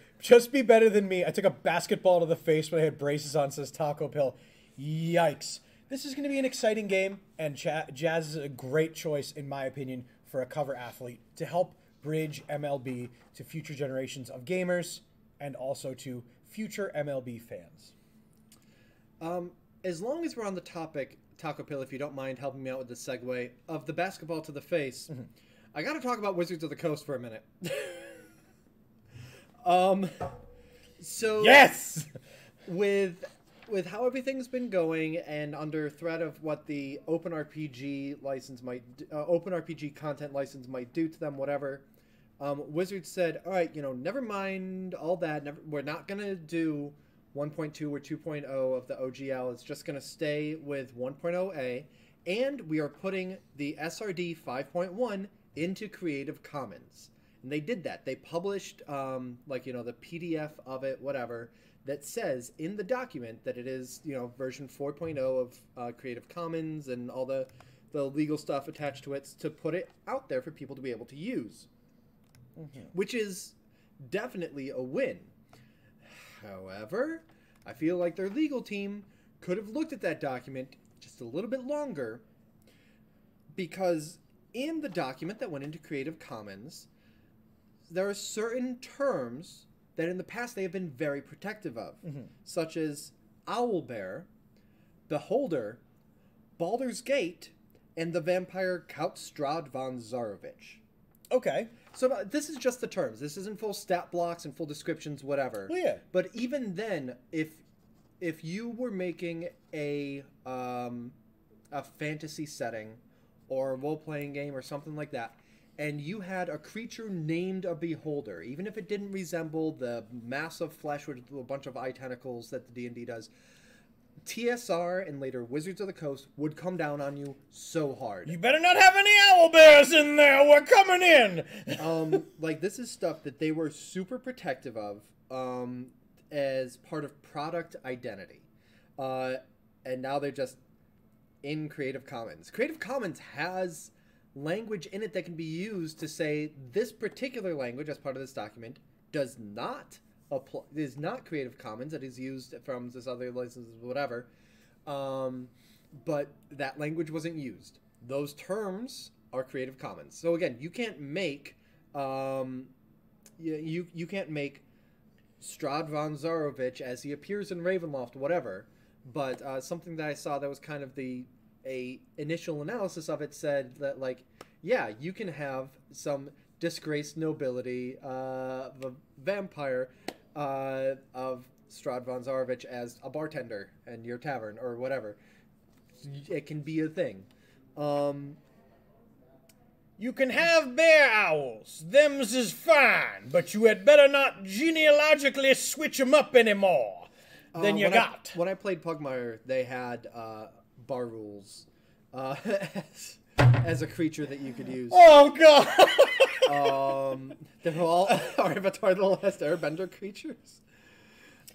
be better than me. I took a basketball to the face when I had braces on, says Taco Pill. Yikes. This is going to be an exciting game, and Jazz is a great choice, in my opinion, for a cover athlete to help bridge MLB to future generations of gamers and also to future MLB fans. As long as we're on the topic, Taco Pill, if you don't mind helping me out with the segue of the basketball to the face, I got to talk about Wizards of the Coast for a minute. So yes, with how everything's been going and under threat of what the OpenRPG content license might do to them, whatever, Wizards said, all right, never mind all that. We're not going to do 1.2 or 2.0 of the OGL. It's just going to stay with 1.0A. And we are putting the SRD 5.1 into Creative Commons. And they did that. They published, the PDF of it, whatever, that says in the document that it is, version 4.0 of Creative Commons and all the legal stuff attached to it to put it out there for people to be able to use. Mm-hmm. Which is definitely a win. However, I feel like their legal team could have looked at that document just a little bit longer, because in the document that went into Creative Commons, there are certain terms that in the past they have been very protective of, such as Owlbear, Beholder, Baldur's Gate, and the vampire Count Strahd von Zarovich. Okay. So this is just the terms. This isn't full stat blocks and full descriptions, whatever. Well, yeah. But even then, if you were making a fantasy setting or a role-playing game or something like that, and you had a creature named a Beholder, even if it didn't resemble the mass of flesh with a bunch of eye tentacles that the D&D does, TSR and later Wizards of the Coast would come down on you so hard. You better not have any owlbears in there. We're coming in. This is stuff that they were super protective of as part of product identity. And now they're just in Creative Commons. Creative Commons has language in it that can be used to say this particular language as part of this document does not apply, is not Creative Commons, that is used from this other licenses, whatever. But that language wasn't used. Those terms are Creative Commons. So again, you can't make you can't make Strahd von Zarovich as he appears in Ravenloft, whatever. But something that I saw that was kind of a initial analysis of it said that, like, yeah, you can have some disgraced nobility, the vampire of Strahd von Zarovich as a bartender in your tavern or whatever. It can be a thing. You can have bear owls. Them's is fine, but you had better not genealogically switch 'em up anymore than you got. When I played Pugmire, they had bar rules as a creature that you could use. Oh, God! They're all Avatar The Last Airbender creatures.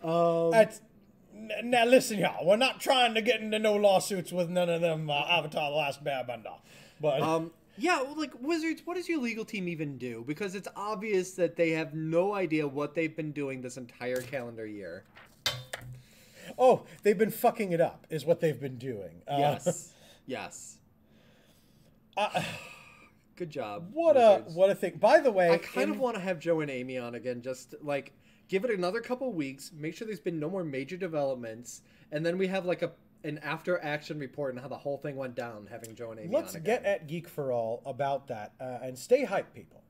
Now listen, y'all. We're not trying to get into no lawsuits with none of them Avatar The Last Airbender. But yeah, like, Wizards, what does your legal team even do? Because it's obvious that they have no idea what they've been doing this entire calendar year. Oh, they've been fucking it up, is what they've been doing. Yes. Yes. Good job. What a thing. By the way, I kind of want to have Joe and Amy on again, just, like, give it another couple weeks, make sure there's been no more major developments, and then we have, like, an after-action report on how the whole thing went down, having Joe and Amy on again. Let's get at Geek for All about that, and stay hyped, people.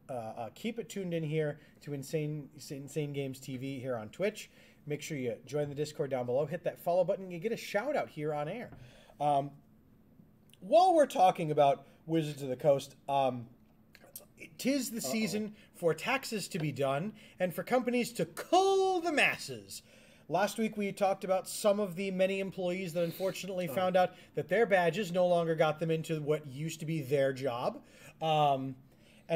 Keep it tuned in here to Insane Games TV here on Twitch. Make sure you join the Discord down below. Hit that follow button. You get a shout-out here on air. While we're talking about Wizards of the Coast, 'tis the season for taxes to be done and for companies to cull the masses. Last week we talked about some of the many employees that unfortunately found out that their badges no longer got them into what used to be their job. And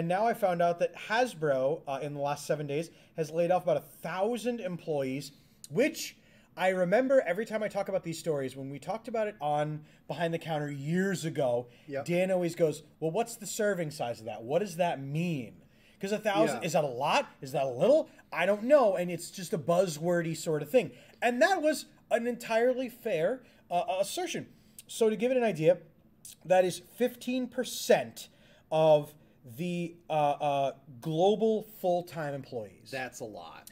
now I found out that Hasbro, in the last 7 days, has laid off about 1,000 employees, which I remember every time I talk about these stories, when we talked about it on Behind the Counter years ago, Dan always goes, well, what's the serving size of that? What does that mean? Because 1,000, is that a lot? Is that a little? I don't know. And it's just a buzzwordy sort of thing. And that was an entirely fair assertion. So to give it an idea, that is 15% of the global full-time employees. That's a lot.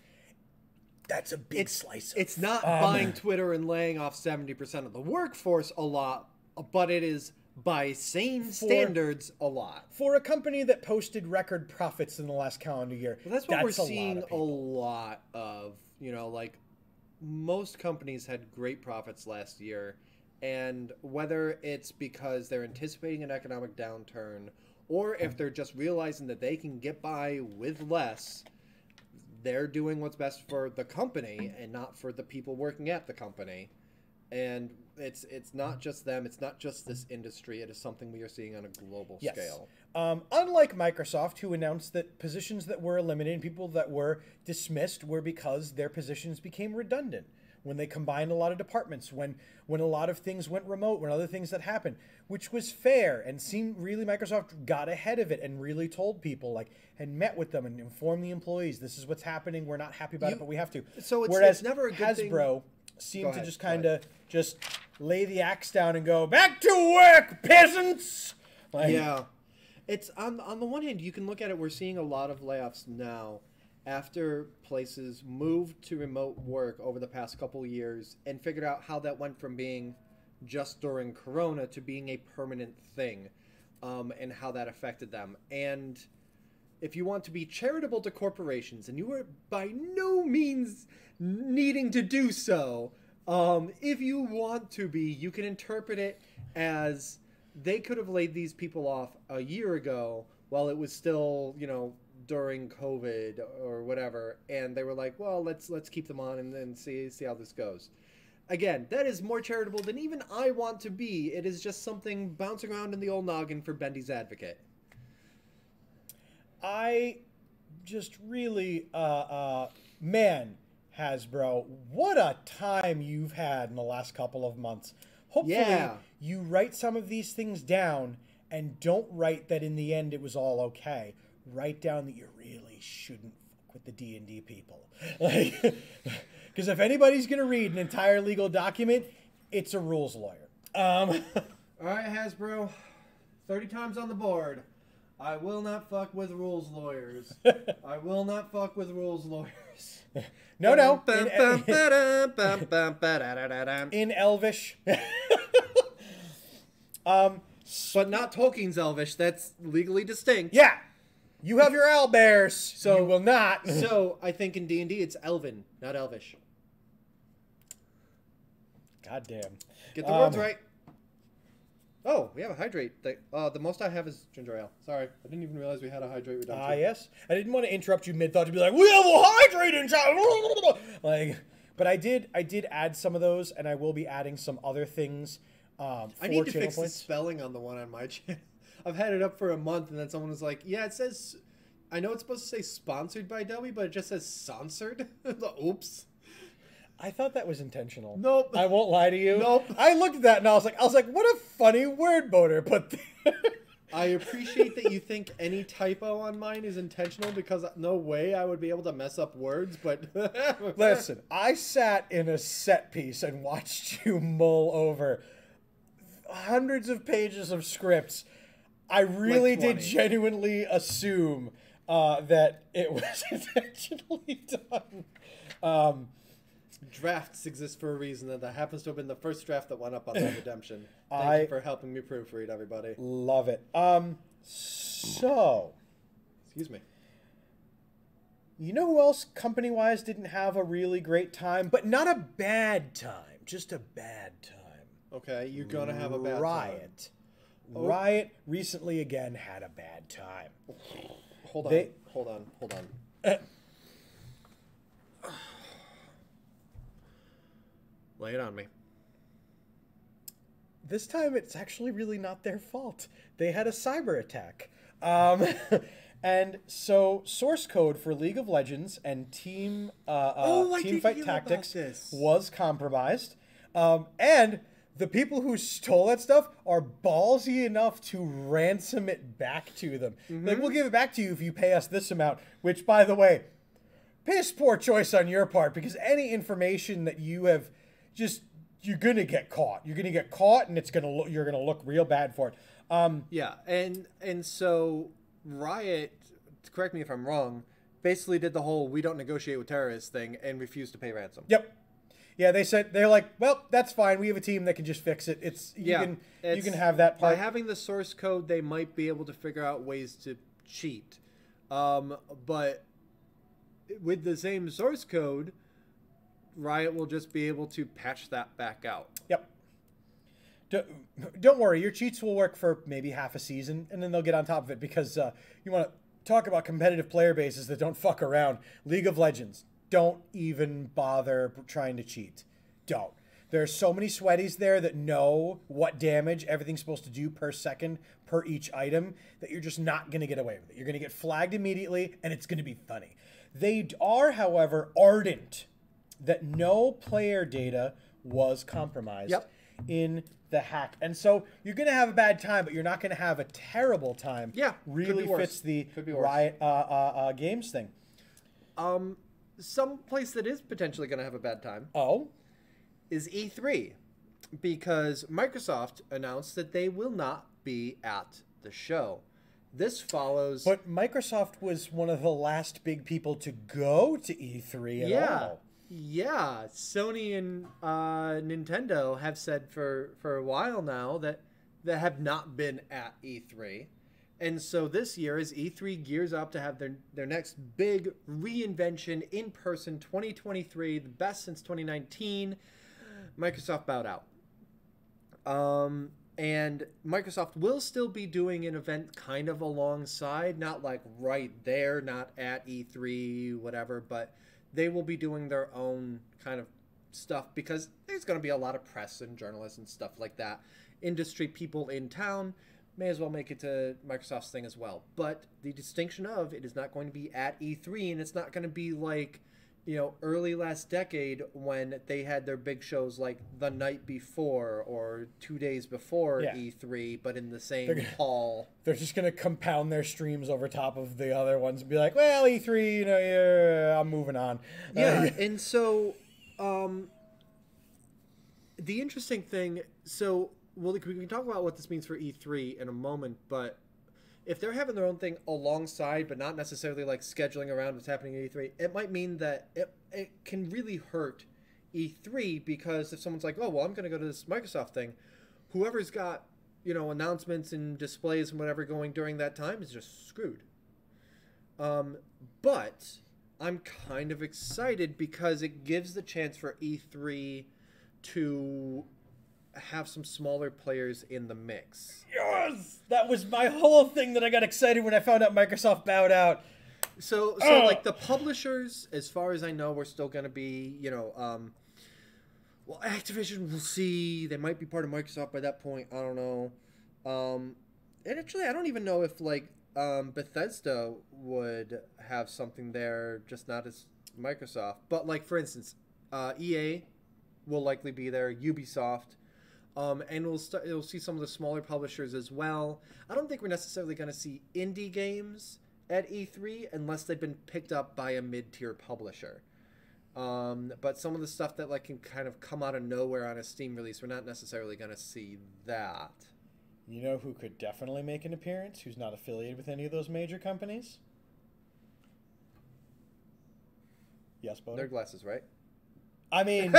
That's a big slice. It's not buying Twitter and laying off 70% of the workforce a lot, but it is, by sane standards, a lot. For a company that posted record profits in the last calendar year, well, that's what we're seeing a lot of. You know, like, most companies had great profits last year, and whether it's because they're anticipating an economic downturn or if they're just realizing that they can get by with less, they're doing what's best for the company and not for the people working at the company. And it's not just them. It's not just this industry. It is something we are seeing on a global scale. Unlike Microsoft, who announced that positions that were eliminated, people that were dismissed, were because their positions became redundant. When they combined a lot of departments, when a lot of things went remote, when other things that happened, which was fair and seemed really Microsoft got ahead of it and really told people, like, and met with them and informed the employees, this is what's happening. We're not happy about it, but we have to. So Whereas never a good thing. Hasbro seemed to just kind of just lay the axe down and go, back to work, peasants. Like, yeah. It's on the one hand, you can look at it. We're seeing a lot of layoffs now after places moved to remote work over the past couple years and figured out how that went from being just during Corona to being a permanent thing, and how that affected them. And if you want to be charitable to corporations, and you are by no means needing to do so, if you want to be, you can interpret it as they could have laid these people off a year ago while it was still, during COVID or whatever, and they were like, well, let's keep them on and then see how this goes. Again, that is more charitable than even I want to be. It is just something bouncing around in the old noggin for Bendy's advocate. I just really, man, Hasbro, what a time you've had in the last couple of months. Hopefully, you write some of these things down and don't write that in the end it was all okay. Write down that you really shouldn't fuck with the D&D people. Like, because if anybody's going to read an entire legal document, it's a rules lawyer. All right, Hasbro, 30 times on the board. I will not fuck with rules lawyers. I will not fuck with rules lawyers. No. In Elvish. But not Tolkien's Elvish. That's legally distinct. Yeah. You have your owlbears, so you will not. So I think in D&D it's Elven, not Elvish. God damn. Get the words right. Oh, we have a hydrate. The most I have is ginger ale. Sorry, I didn't even realize we had a hydrate redemption. Yes. I didn't want to interrupt you mid-thought to be like, we have a hydrate in town! Like, but I did add some of those, and I will be adding some other things. I need to fix the spelling on the one on my channel. I've had it up for a month, and then someone was like, yeah, it says, I know it's supposed to say sponsored by Delby, but it just says sponsored. Oops. I thought that was intentional. Nope. I won't lie to you. Nope. I looked at that and I was like, what a funny word boater put there. I appreciate that you think any typo on mine is intentional, because no way I would be able to mess up words, but... Listen, I sat in a set piece and watched you mull over hundreds of pages of scripts. I really did genuinely assume that it was intentionally done. Drafts exist for a reason, and that happens to have been the first draft that went up on that redemption. Thank you for helping me proofread, everybody. Love it. So... Excuse me. You know who else, company-wise, didn't have a really great time? But not a bad time. Just a bad time. Okay, you're gonna have a bad Riot. time. Oh. Riot recently again had a bad time. Hold on. Lay it on me. This time, it's actually really not their fault. They had a cyber attack. And so, source code for League of Legends and Team Fight Tactics was compromised. And the people who stole that stuff are ballsy enough to ransom it back to them. Like, we'll give it back to you if you pay us this amount, which, by the way, piss poor choice on your part, because any information that you have you're gonna get caught. You're gonna get caught, and you're gonna look real bad for it. Yeah, and so Riot, correct me if I'm wrong, basically did the whole "we don't negotiate with terrorists" thing and refused to pay ransom. Yep. Yeah, they're like, well, that's fine. We have a team that can just fix it. You can have that part. By having the source code, they might be able to figure out ways to cheat. But with the same source code, Riot will just be able to patch that back out. Yep. Don't worry, your cheats will work for maybe half a season, and then they'll get on top of it, because you want to talk about competitive player bases that don't fuck around. League of Legends, don't even bother trying to cheat. Don't. There's so many sweaties there that know what damage everything's supposed to do per second per each item that you're just not going to get away with it. You're going to get flagged immediately, and it's going to be funny. They are, however, ardent that no player data was compromised in the hack. And so you're going to have a bad time, but you're not going to have a terrible time. Yeah, really fits the Riot Games thing. Some place that is potentially going to have a bad time is E3, because Microsoft announced that they will not be at the show. This follows... But Microsoft was one of the last big people to go to E3 at all. Yeah, Sony and Nintendo have said for a while now that they have not been at E3. And so this year, as E3 gears up to have their next big reinvention in person, 2023, the best since 2019, Microsoft bowed out. And Microsoft will still be doing an event kind of alongside, not like right there, not at E3, whatever, but they will be doing their own kind of stuff because there's going to be a lot of press and journalists and stuff like that. Industry people in town may as well make it to Microsoft's thing as well. But the distinction of it is not going to be at E3, and it's not going to be like, you know, early last decade when they had their big shows like the night before or 2 days before E3, but in the same hall. They're just going to compound their streams over top of the other ones and be like, well, E3, you know, yeah, I'm moving on. Yeah, and so the interesting thing, so we can talk about what this means for E3 in a moment, but if they're having their own thing alongside, but not necessarily like scheduling around what's happening at E3, it might mean that it can really hurt E3, because if someone's like, oh, well, I'm going to go to this Microsoft thing, whoever's got, you know, announcements and displays and whatever going during that time is just screwed. But I'm kind of excited because it gives the chance for E3 to have some smaller players in the mix. Yes! That was my whole thing that I got excited when I found out Microsoft bowed out. So like the publishers, as far as I know, we're still going to be, you know, well, Activision, we'll see. They might be part of Microsoft by that point. I don't know. And actually, I don't even know if like Bethesda would have something there, just not as Microsoft. But like, for instance, EA will likely be there, Ubisoft. And we'll see some of the smaller publishers as well. I don't think we're necessarily going to see indie games at E3 unless they've been picked up by a mid-tier publisher. But some of the stuff that like can kind of come out of nowhere on a Steam release, we're not necessarily going to see that. You know who could definitely make an appearance, who's not affiliated with any of those major companies? Yes, Bo? Their glasses, right? I mean,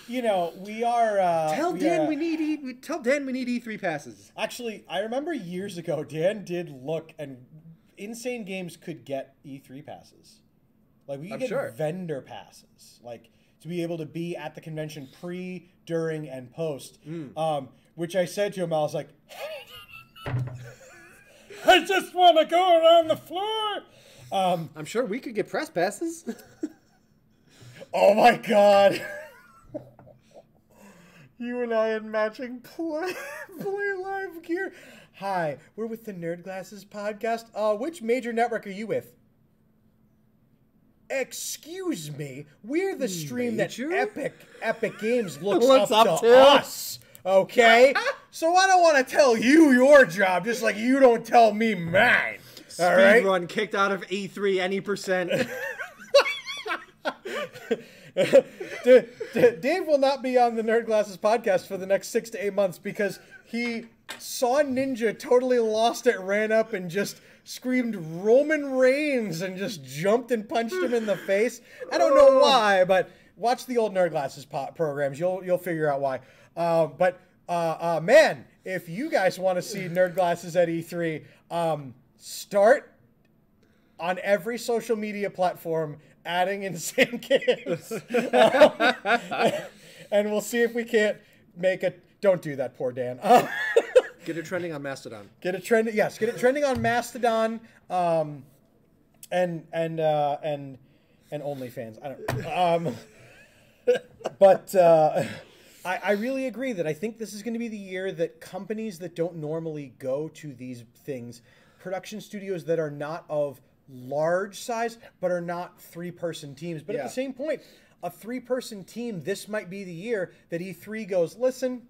you know, we are. Tell Dan we need E3 passes. Actually, I remember years ago, Dan did look, and Insane Games could get E3 passes. Like we could get vendor passes, like to be able to be at the convention pre, during, and post. Which I said to him, I was like, I just want to go around the floor. I'm sure we could get press passes. Oh my god. You and I in matching play live gear. Hi, we're with the Nerd Glasses podcast. Which major network are you with? Excuse me. We're the stream that Epic Games looks up to us. Okay? So I don't want to tell you your job, just like you don't tell me mine. All right? Speedrun kicked out of E3 any percent. Dave will not be on the Nerd Glasses podcast for the next 6 to 8 months because he saw Ninja, totally lost it, ran up and just screamed Roman Reigns and just jumped and punched him in the face. I don't know why, but watch the old Nerd Glasses programs. You'll figure out why. But man, if you guys want to see Nerd Glasses at E3, start on every social media platform adding Insane Games. And we'll see if we can't make it. Don't do that, poor Dan. Get it trending on Mastodon. Get it trending. Yes, get it trending on Mastodon. And OnlyFans. I don't. But I really agree that I think this is going to be the year that companies that don't normally go to these things, production studios that are not of large size, but are not 3-person teams. But at Yeah. the same point, a 3-person team, this might be the year that E3 goes, listen,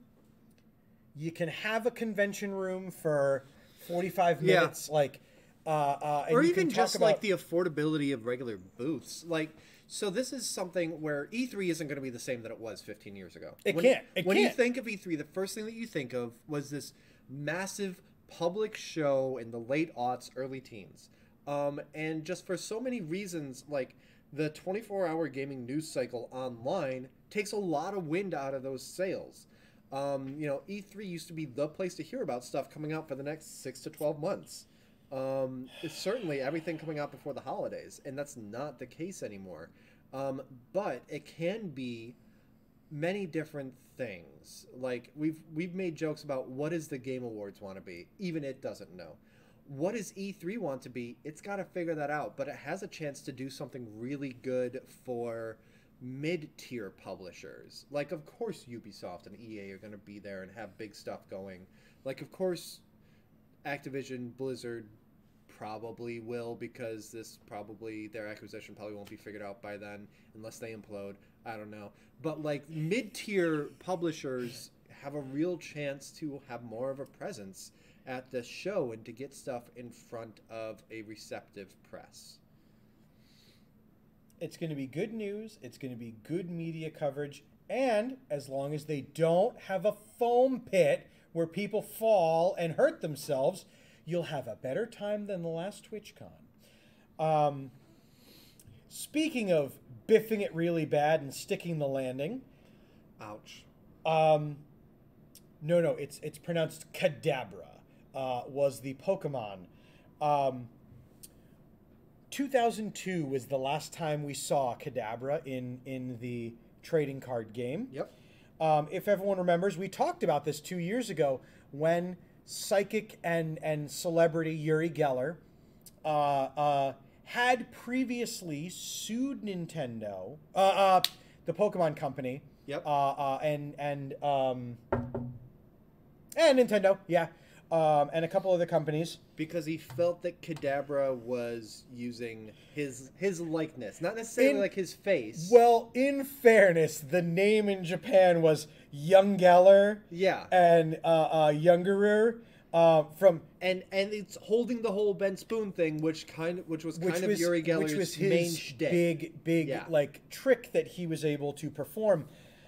you can have a convention room for 45 Yeah. minutes, like, and Or you even can talk just about, like the affordability of regular booths. Like, so this is something where E3 isn't going to be the same that it was 15 years ago. It when, can't. It when you can't. think of E3, the first thing that you think of was this massive public show in the late aughts, early teens. And just for so many reasons, like the 24-hour gaming news cycle online takes a lot of wind out of those sails. E3 used to be the place to hear about stuff coming out for the next 6 to 12 months. It's certainly everything coming out before the holidays, and that's not the case anymore. But it can be many different things. Like we've made jokes about what does the Game Awards want to be. Even it doesn't know. What does E3 want to be? It's got to figure that out, but it has a chance to do something really good for mid-tier publishers. Like, of course, Ubisoft and EA are going to be there and have big stuff going. Like, of course, Activision, Blizzard probably will, because their acquisition probably won't be figured out by then unless they implode. I don't know. But, like, mid-tier publishers have a real chance to have more of a presence at the show and to get stuff in front of a receptive press. it's going to be good news, it's going to be good media coverage, and as long as they don't have a foam pit where people fall and hurt themselves, you'll have a better time than the last TwitchCon. Speaking of biffing it really bad and sticking the landing, Ouch. no, it's pronounced Kadabra, was the Pokemon. 2002 was the last time we saw Kadabra in the trading card game. Yep. If everyone remembers, we talked about this 2 years ago when psychic and celebrity Uri Geller had previously sued Nintendo, the Pokemon Company. Yep. And Nintendo, yeah, and a couple other companies. Because he felt that Kadabra was using his likeness, not necessarily like his face. Well, in fairness, the name in Japan was Young Geller. Yeah. And Youngerer. From And it's holding the whole Ben Spoon thing, which was kind of Uri Geller's which was main his shtick. big Yeah. like trick that he was able to perform.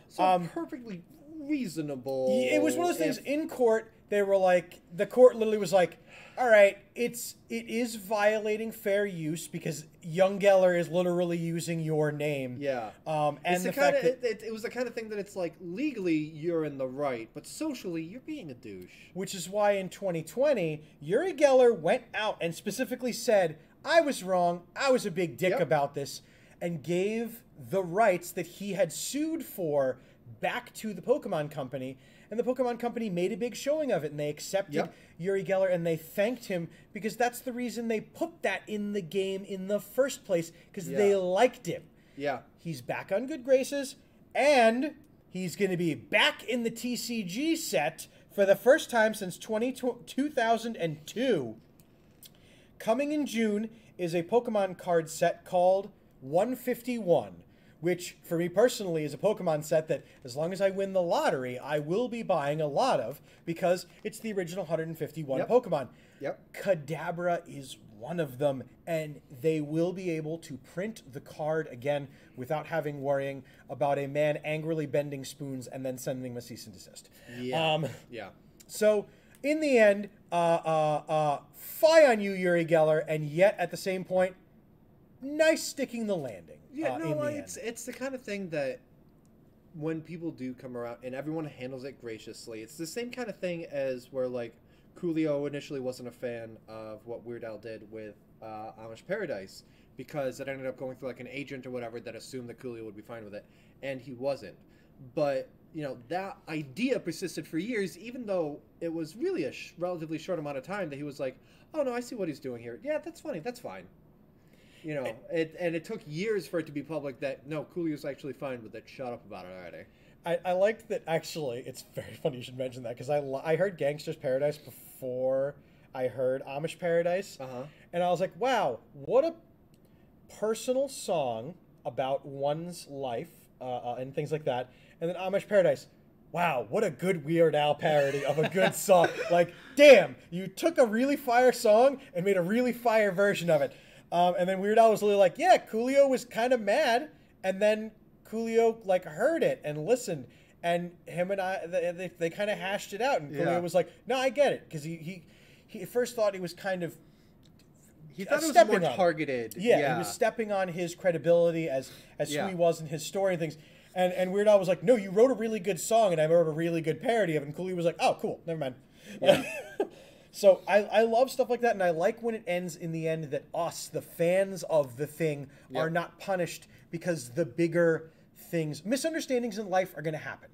So perfectly reasonable. It was one of those things in court. They were like, the court literally was like, all right, it is violating fair use because Young Geller is literally using your name. Yeah. And it's the fact that it was the kind of thing that it's like, legally you're in the right, but socially you're being a douche. which is why in 2020, Uri Geller went out and specifically said, I was wrong, I was a big dick Yep. about this, and gave the rights that he had sued for back to the Pokemon Company. And the Pokemon Company made a big showing of it, and they accepted Yep. Uri Geller, and they thanked him because that's the reason they put that in the game in the first place, because Yeah. they liked him. Yeah. He's back on good graces, and he's going to be back in the TCG set for the first time since 2002. Coming in June is a Pokemon card set called 151, which, for me personally, is a Pokemon set that, as long as I win the lottery, I will be buying a lot of, because it's the original 151 Yep. Pokemon. Yep. Kadabra is one of them, and they will be able to print the card again without worrying about a man angrily bending spoons and then sending them a cease and desist. Yeah. Yeah. So, in the end, fie on you, Uri Geller, and yet at the same point, nice sticking the landing. Yeah, in no, the it's the kind of thing that when people do come around and everyone handles it graciously, it's the same kind of thing as where, like, Coolio initially wasn't a fan of what Weird Al did with Amish Paradise because it ended up going through, like, an agent or whatever that assumed that Coolio would be fine with it, and he wasn't. But, that idea persisted for years, even though it was really a relatively short amount of time that he was like, oh, no, I see what he's doing here. Yeah, that's funny. That's fine. You know, and it took years for it to be public that no, Coolio's actually fine with it. Shut up about it already. I liked that, actually. It's very funny you should mention that, because I heard Gangster's Paradise before I heard Amish Paradise. And I was like, wow, what a personal song about one's life and things like that. And then Amish Paradise, wow, what a good Weird Al parody of a good song. Like, damn, you took a really fire song and made a really fire version of it. And then Weird Al was really like, yeah, Coolio was kind of mad, and then Coolio like heard it and listened, and him and I they kind of hashed it out, and Coolio was like, no, I get it, because he at first thought he was kind of thought it was more targeted. Yeah, he was stepping on his credibility as who he was in his story and things. And Weird Al was like, no, you wrote a really good song, and I wrote a really good parody of it. And Coolio was like, oh, cool, never mind. Yeah. So I love stuff like that, and I like when it ends in the end that us, the fans of the thing, are not punished because the bigger things, misunderstandings in life are going to happen.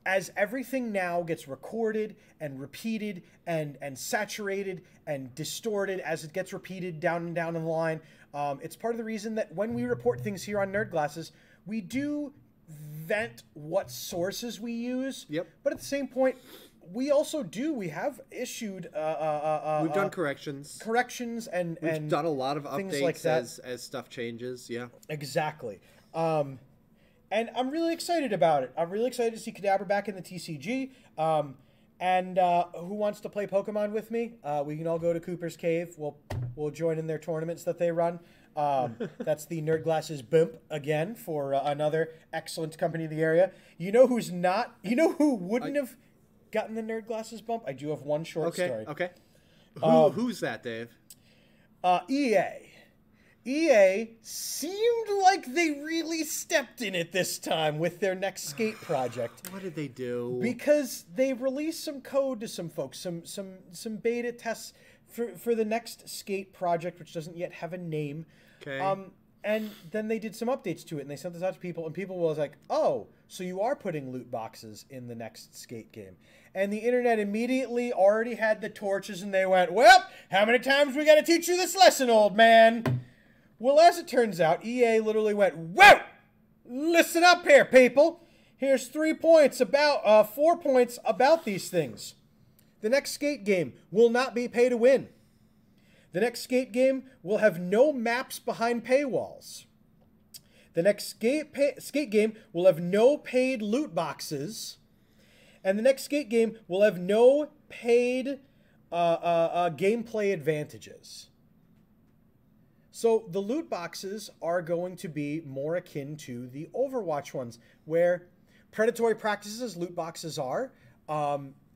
As everything now gets recorded and repeated and saturated and distorted as it gets repeated down and down in the line, it's part of the reason that when we report things here on Nerd Glasses, we do vent what sources we use. But at the same point, we have issued we've done corrections and we've done a lot of updates like that. as stuff changes. Exactly. And I'm really excited about it. I'm really excited to see Kadabra back in the TCG. And who wants to play Pokemon with me? We can all go to Cooper's Cave. We'll join in their tournaments that they run. That's the Nerd Glasses bump again for another excellent company in the area. You know who's not? You know who wouldn't have gotten the Nerd Glasses bump? I do have one short story. Okay. Who's that, Dave? EA. EA seemed like they really stepped in it this time with their next skate project. What did they do? Because they released some code to some folks, some beta tests for the next skate project, which doesn't yet have a name. Okay. And then they did some updates to it, and they sent this out to people, and people was like, oh, so you are putting loot boxes in the next skate game. And the internet immediately already had the torches, and they went, well, how many times we got to teach you this lesson, old man? Well, as it turns out, EA literally went, whoa! Listen up here, people. Here's 4 points about these things. The next skate game will not be pay to win. The next skate game will have no maps behind paywalls. The next skate game will have no paid loot boxes. And the next skate game will have no paid gameplay advantages. So the loot boxes are going to be more akin to the Overwatch ones, where predatory practices as loot boxes are.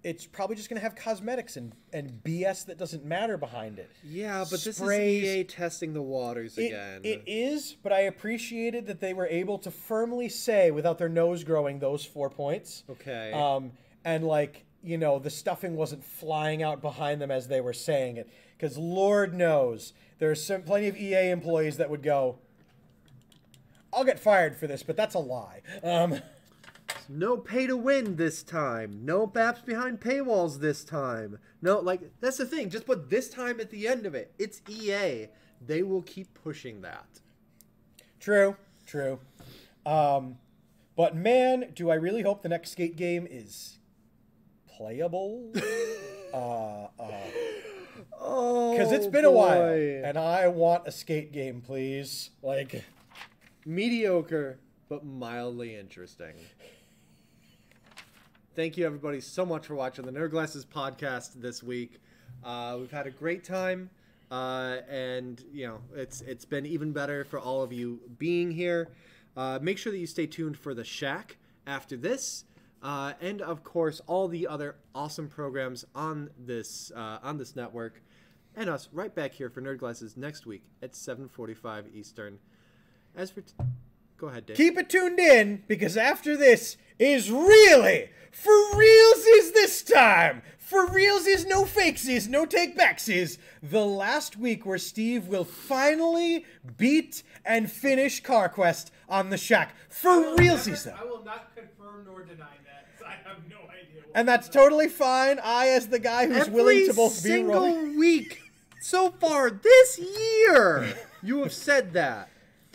It's probably just going to have cosmetics and BS that doesn't matter behind it. Yeah, but this is EA testing the waters again. It is, but I appreciated that they were able to firmly say, without their nose growing, those 4 points. Okay. And, like, you know, the stuffing wasn't flying out behind them as they were saying it. Because Lord knows, there's plenty of EA employees that would go, I'll get fired for this, but that's a lie. No pay to win this time. No maps behind paywalls this time. No, like, that's the thing. Just put this time at the end of it. It's EA. They will keep pushing that. True. But man, do I really hope the next skate game is playable. Because it's been a while, and I want a skate game, please. Like, mediocre, but mildly interesting. Thank you, everybody, so much for watching the Nerd Glasses podcast this week. We've had a great time, and you know it's been even better for all of you being here. Make sure that you stay tuned for the Shack after this, and of course all the other awesome programs on this network, and us right back here for Nerd Glasses next week at 7:45 Eastern. As for go ahead, Dave. Keep it tuned in, because after this is really for realsies this time. For realsies, no fakesies, no take-backsies. The last week where Steve will finally beat and finish CarQuest on the Shack. For realsies, though. I will not confirm nor deny that. I have no idea. And that's totally fine. I, as the guy who's willing to both be wrong. Every single week, So far this year, you have said that.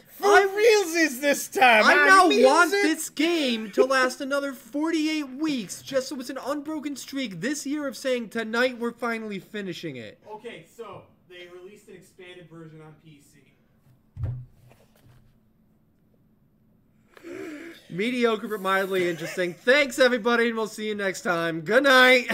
For realsies this time. I now means want it. this game to last another 48 weeks, just so it's an unbroken streak this year of saying tonight we're finally finishing it. Okay, so they released an expanded version on PC. Mediocre but mildly interesting. Thanks everybody, and we'll see you next time. Good night.